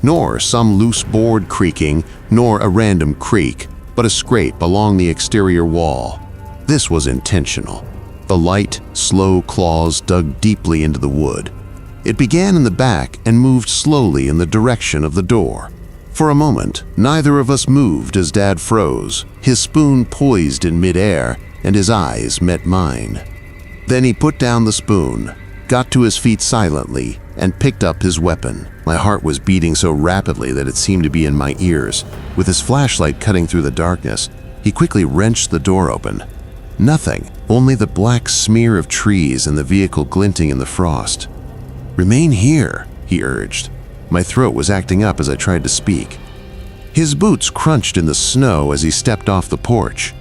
Nor some loose board creaking, nor a random creak, but a scrape along the exterior wall. This was intentional. The light, slow claws dug deeply into the wood. It began in the back and moved slowly in the direction of the door. For a moment, neither of us moved as Dad froze, his spoon poised in midair, and his eyes met mine. Then he put down the spoon, got to his feet silently, and picked up his weapon. My heart was beating so rapidly that it seemed to be in my ears. With his flashlight cutting through the darkness, he quickly wrenched the door open. Nothing, only the black smear of trees and the vehicle glinting in the frost. "Remain here," he urged. My throat was acting up as I tried to speak. His boots crunched in the snow as he stepped off the porch.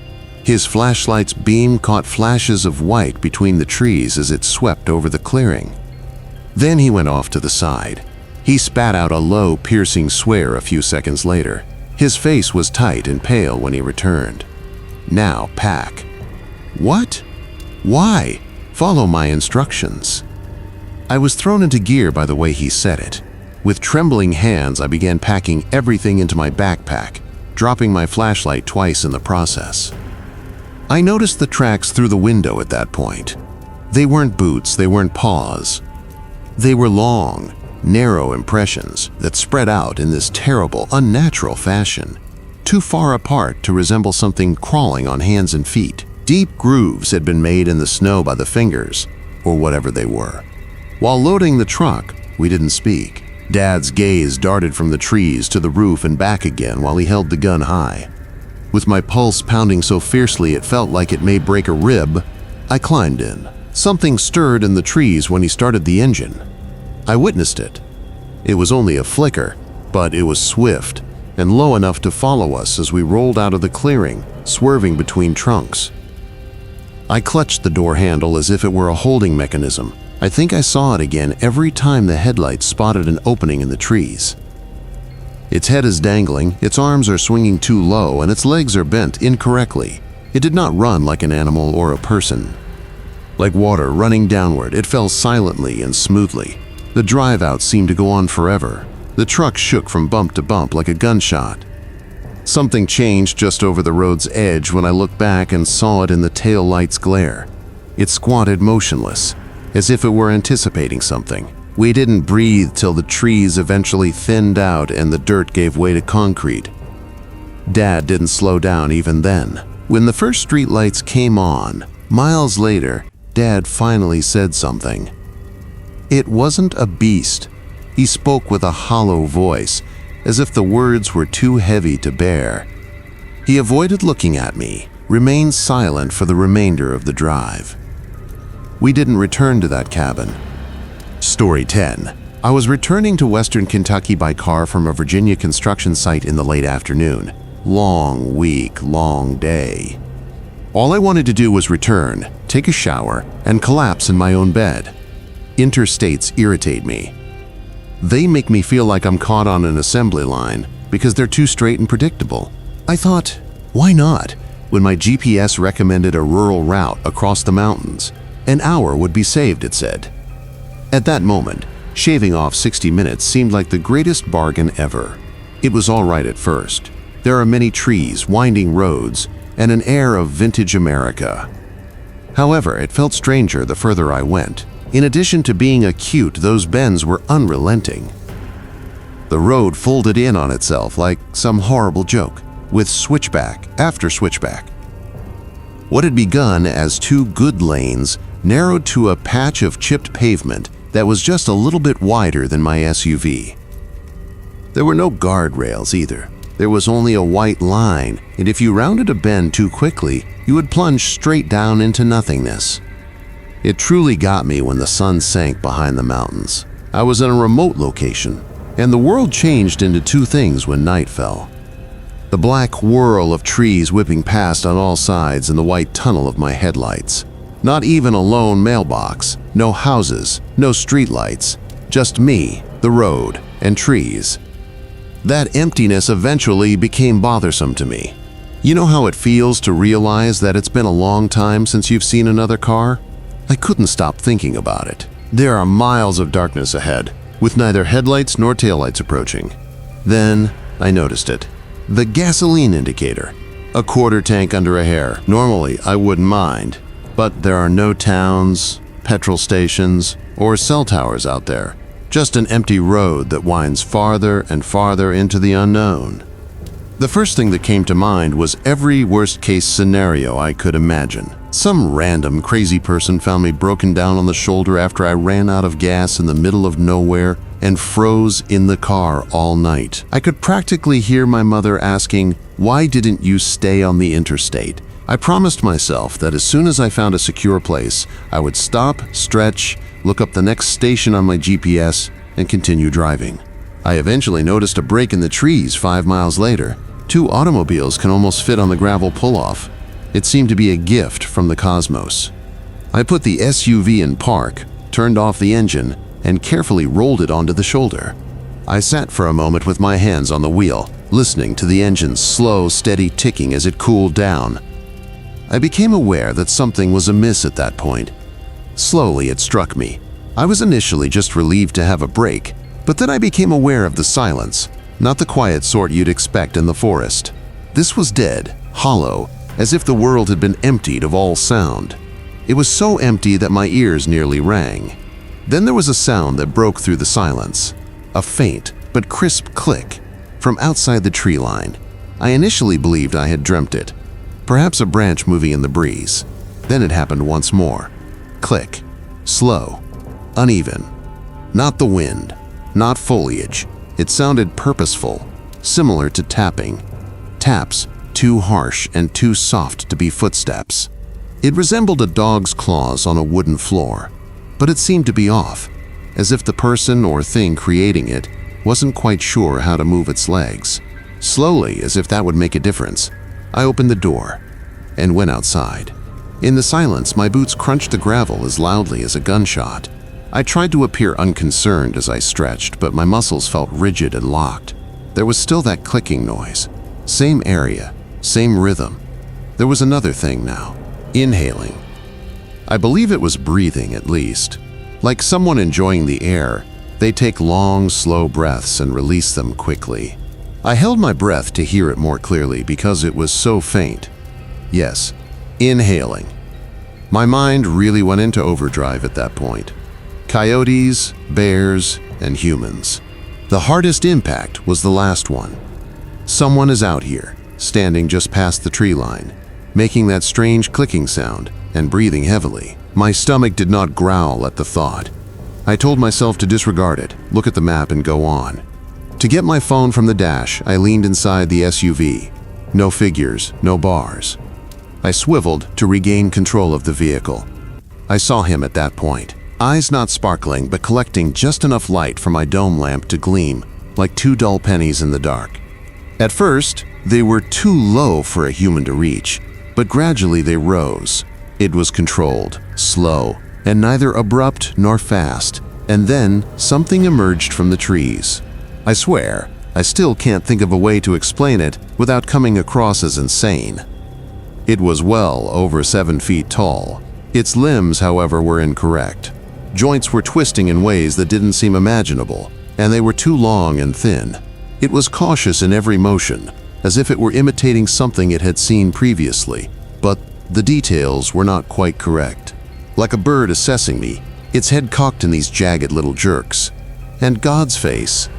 His flashlight's beam caught flashes of white between the trees as it swept over the clearing. Then he went off to the side. He spat out a low, piercing swear a few seconds later. His face was tight and pale when he returned. "Now pack." "What? Why?" "Follow my instructions." I was thrown into gear by the way he said it. With trembling hands, I began packing everything into my backpack, dropping my flashlight twice in the process. I noticed the tracks through the window at that point. They weren't boots, they weren't paws. They were long, narrow impressions that spread out in this terrible, unnatural fashion, too far apart to resemble something crawling on hands and feet. Deep grooves had been made in the snow by the fingers, or whatever they were. While loading the truck, we didn't speak. Dad's gaze darted from the trees to the roof and back again while he held the gun high. With my pulse pounding so fiercely it felt like it may break a rib, I climbed in. Something stirred in the trees when he started the engine. I witnessed it. It was only a flicker, but it was swift and low enough to follow us as we rolled out of the clearing, swerving between trunks. I clutched the door handle as if it were a holding mechanism. I think I saw it again every time the headlights spotted an opening in the trees. Its head is dangling, its arms are swinging too low, and its legs are bent incorrectly. It did not run like an animal or a person. Like water running downward, it fell silently and smoothly. The drive-out seemed to go on forever. The truck shook from bump to bump like a gunshot. Something changed just over the road's edge when I looked back and saw it in the tail light's glare. It squatted motionless, as if it were anticipating something. We didn't breathe till the trees eventually thinned out and the dirt gave way to concrete. Dad didn't slow down even then. When the first streetlights came on, miles later, Dad finally said something. It wasn't a beast. He spoke with a hollow voice, as if the words were too heavy to bear. He avoided looking at me, remained silent for the remainder of the drive. We didn't return to that cabin. Story 10. I was returning to western Kentucky by car from a Virginia construction site in the late afternoon. Long week, long day. All I wanted to do was return, take a shower, and collapse in my own bed. Interstates irritate me. They make me feel like I'm caught on an assembly line because they're too straight and predictable. I thought, why not? When my GPS recommended a rural route across the mountains, an hour would be saved, it said. At that moment, shaving off 60 minutes seemed like the greatest bargain ever. It was all right at first. There are many trees, winding roads, and an air of vintage America. However, it felt stranger the further I went. In addition to being acute, those bends were unrelenting. The road folded in on itself like some horrible joke, with switchback after switchback. What had begun as two good lanes narrowed to a patch of chipped pavement that was just a little bit wider than my SUV. There were no guardrails either. There was only a white line, and if you rounded a bend too quickly, you would plunge straight down into nothingness. It truly got me when the sun sank behind the mountains. I was in a remote location, and the world changed into two things when night fell. The black whirl of trees whipping past on all sides and the white tunnel of my headlights. Not even a lone mailbox, no houses, no streetlights, just me, the road, and trees. That emptiness eventually became bothersome to me. You know how it feels to realize that it's been a long time since you've seen another car? I couldn't stop thinking about it. There are miles of darkness ahead, with neither headlights nor taillights approaching. Then I noticed it. The gasoline indicator. A quarter tank under a hair. Normally, I wouldn't mind. But there are no towns, petrol stations, or cell towers out there. Just an empty road that winds farther and farther into the unknown. The first thing that came to mind was every worst-case scenario I could imagine. Some random crazy person found me broken down on the shoulder after I ran out of gas in the middle of nowhere and froze in the car all night. I could practically hear my mother asking, "Why didn't you stay on the interstate?" I promised myself that as soon as I found a secure place, I would stop, stretch, look up the next station on my GPS, and continue driving. I eventually noticed a break in the trees 5 miles later. 2 automobiles can almost fit on the gravel pull-off. It seemed to be a gift from the cosmos. I put the SUV in park, turned off the engine, and carefully rolled it onto the shoulder. I sat for a moment with my hands on the wheel, listening to the engine's slow, steady ticking as it cooled down. I became aware that something was amiss at that point. Slowly, it struck me. I was initially just relieved to have a break, but then I became aware of the silence, not the quiet sort you'd expect in the forest. This was dead, hollow, as if the world had been emptied of all sound. It was so empty that my ears nearly rang. Then there was a sound that broke through the silence. A faint but crisp click from outside the tree line. I initially believed I had dreamt it. perhaps a branch moving in the breeze. Then it happened once more. Click. Slow. Uneven. Not the wind. Not foliage. It sounded purposeful, similar to tapping. Taps, too harsh and too soft to be footsteps. It resembled a dog's claws on a wooden floor, but it seemed to be off, as if the person or thing creating it wasn't quite sure how to move its legs. Slowly, as if that would make a difference, I opened the door and went outside. In the silence, my boots crunched the gravel as loudly as a gunshot. I tried to appear unconcerned as I stretched, but my muscles felt rigid and locked. There was still that clicking noise. Same area, same rhythm. There was another thing now. Inhaling. I believe it was breathing, at least. Like someone enjoying the air, they take long, slow breaths and release them quickly. I held my breath to hear it more clearly because it was so faint. Yes, inhaling. My mind really went into overdrive at that point. Coyotes, bears, and humans. The hardest impact was the last one. Someone is out here, standing just past the tree line, making that strange clicking sound and breathing heavily. My stomach did not growl at the thought. I told myself to disregard it, look at the map, and go on. To get my phone from the dash, I leaned inside the SUV. No figures, no bars. I swiveled to regain control of the vehicle. I saw him at that point, eyes not sparkling but collecting just enough light for my dome lamp to gleam like two dull pennies in the dark. At first, they were too low for a human to reach, but gradually they rose. It was controlled, slow, and neither abrupt nor fast. And then something emerged from the trees. I swear, I still can't think of a way to explain it without coming across as insane. It was well over 7 feet tall. Its limbs, however, were incorrect. Joints were twisting in ways that didn't seem imaginable, and they were too long and thin. It was cautious in every motion, as if it were imitating something it had seen previously, but the details were not quite correct. Like a bird assessing me, its head cocked in these jagged little jerks. And God's face.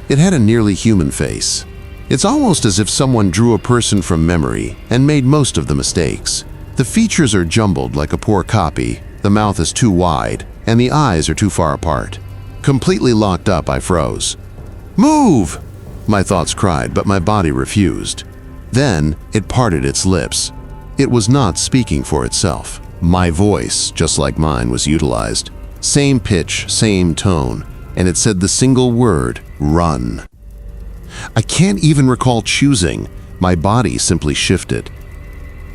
It had a nearly human face. It's almost as if someone drew a person from memory and made most of the mistakes. The features are jumbled like a poor copy, the mouth is too wide, and the eyes are too far apart. Completely locked up, I froze. "Move!" my thoughts cried, but my body refused. Then it parted its lips. It was not speaking for itself. My voice, just like mine, was utilized. Same pitch, same tone, and it said the single word, "Run." I can't even recall choosing. My body simply shifted.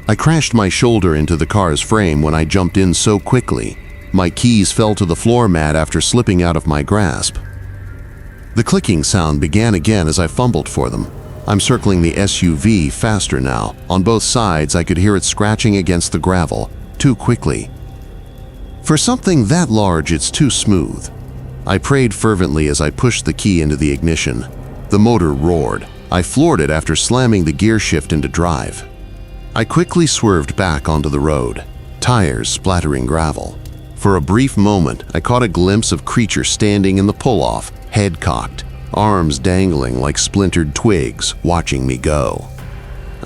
I crashed my shoulder into the car's frame when I jumped in so quickly. My keys fell to the floor mat after slipping out of my grasp. The clicking sound began again as I fumbled for them. I'm circling the SUV faster now. On both sides, I could hear it scratching against the gravel, too quickly. For something that large, it's too smooth. I prayed fervently as I pushed the key into the ignition. The motor roared. I floored it after slamming the gear shift into drive. I quickly swerved back onto the road, tires splattering gravel. For a brief moment, I caught a glimpse of creature standing in the pull-off, head cocked, arms dangling like splintered twigs, watching me go.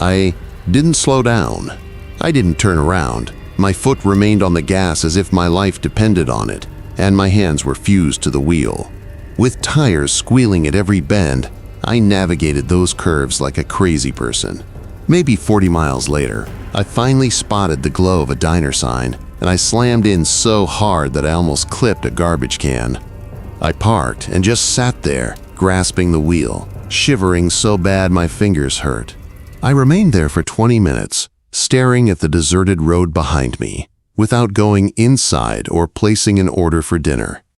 I didn't slow down. I didn't turn around. My foot remained on the gas as if my life depended on it, and my hands were fused to the wheel. With tires squealing at every bend, I navigated those curves like a crazy person. Maybe 40 miles later, I finally spotted the glow of a diner sign, and I slammed in so hard that I almost clipped a garbage can. I parked and just sat there, grasping the wheel, shivering so bad my fingers hurt. I remained there for 20 minutes, staring at the deserted road behind me, without going inside or placing an order for dinner.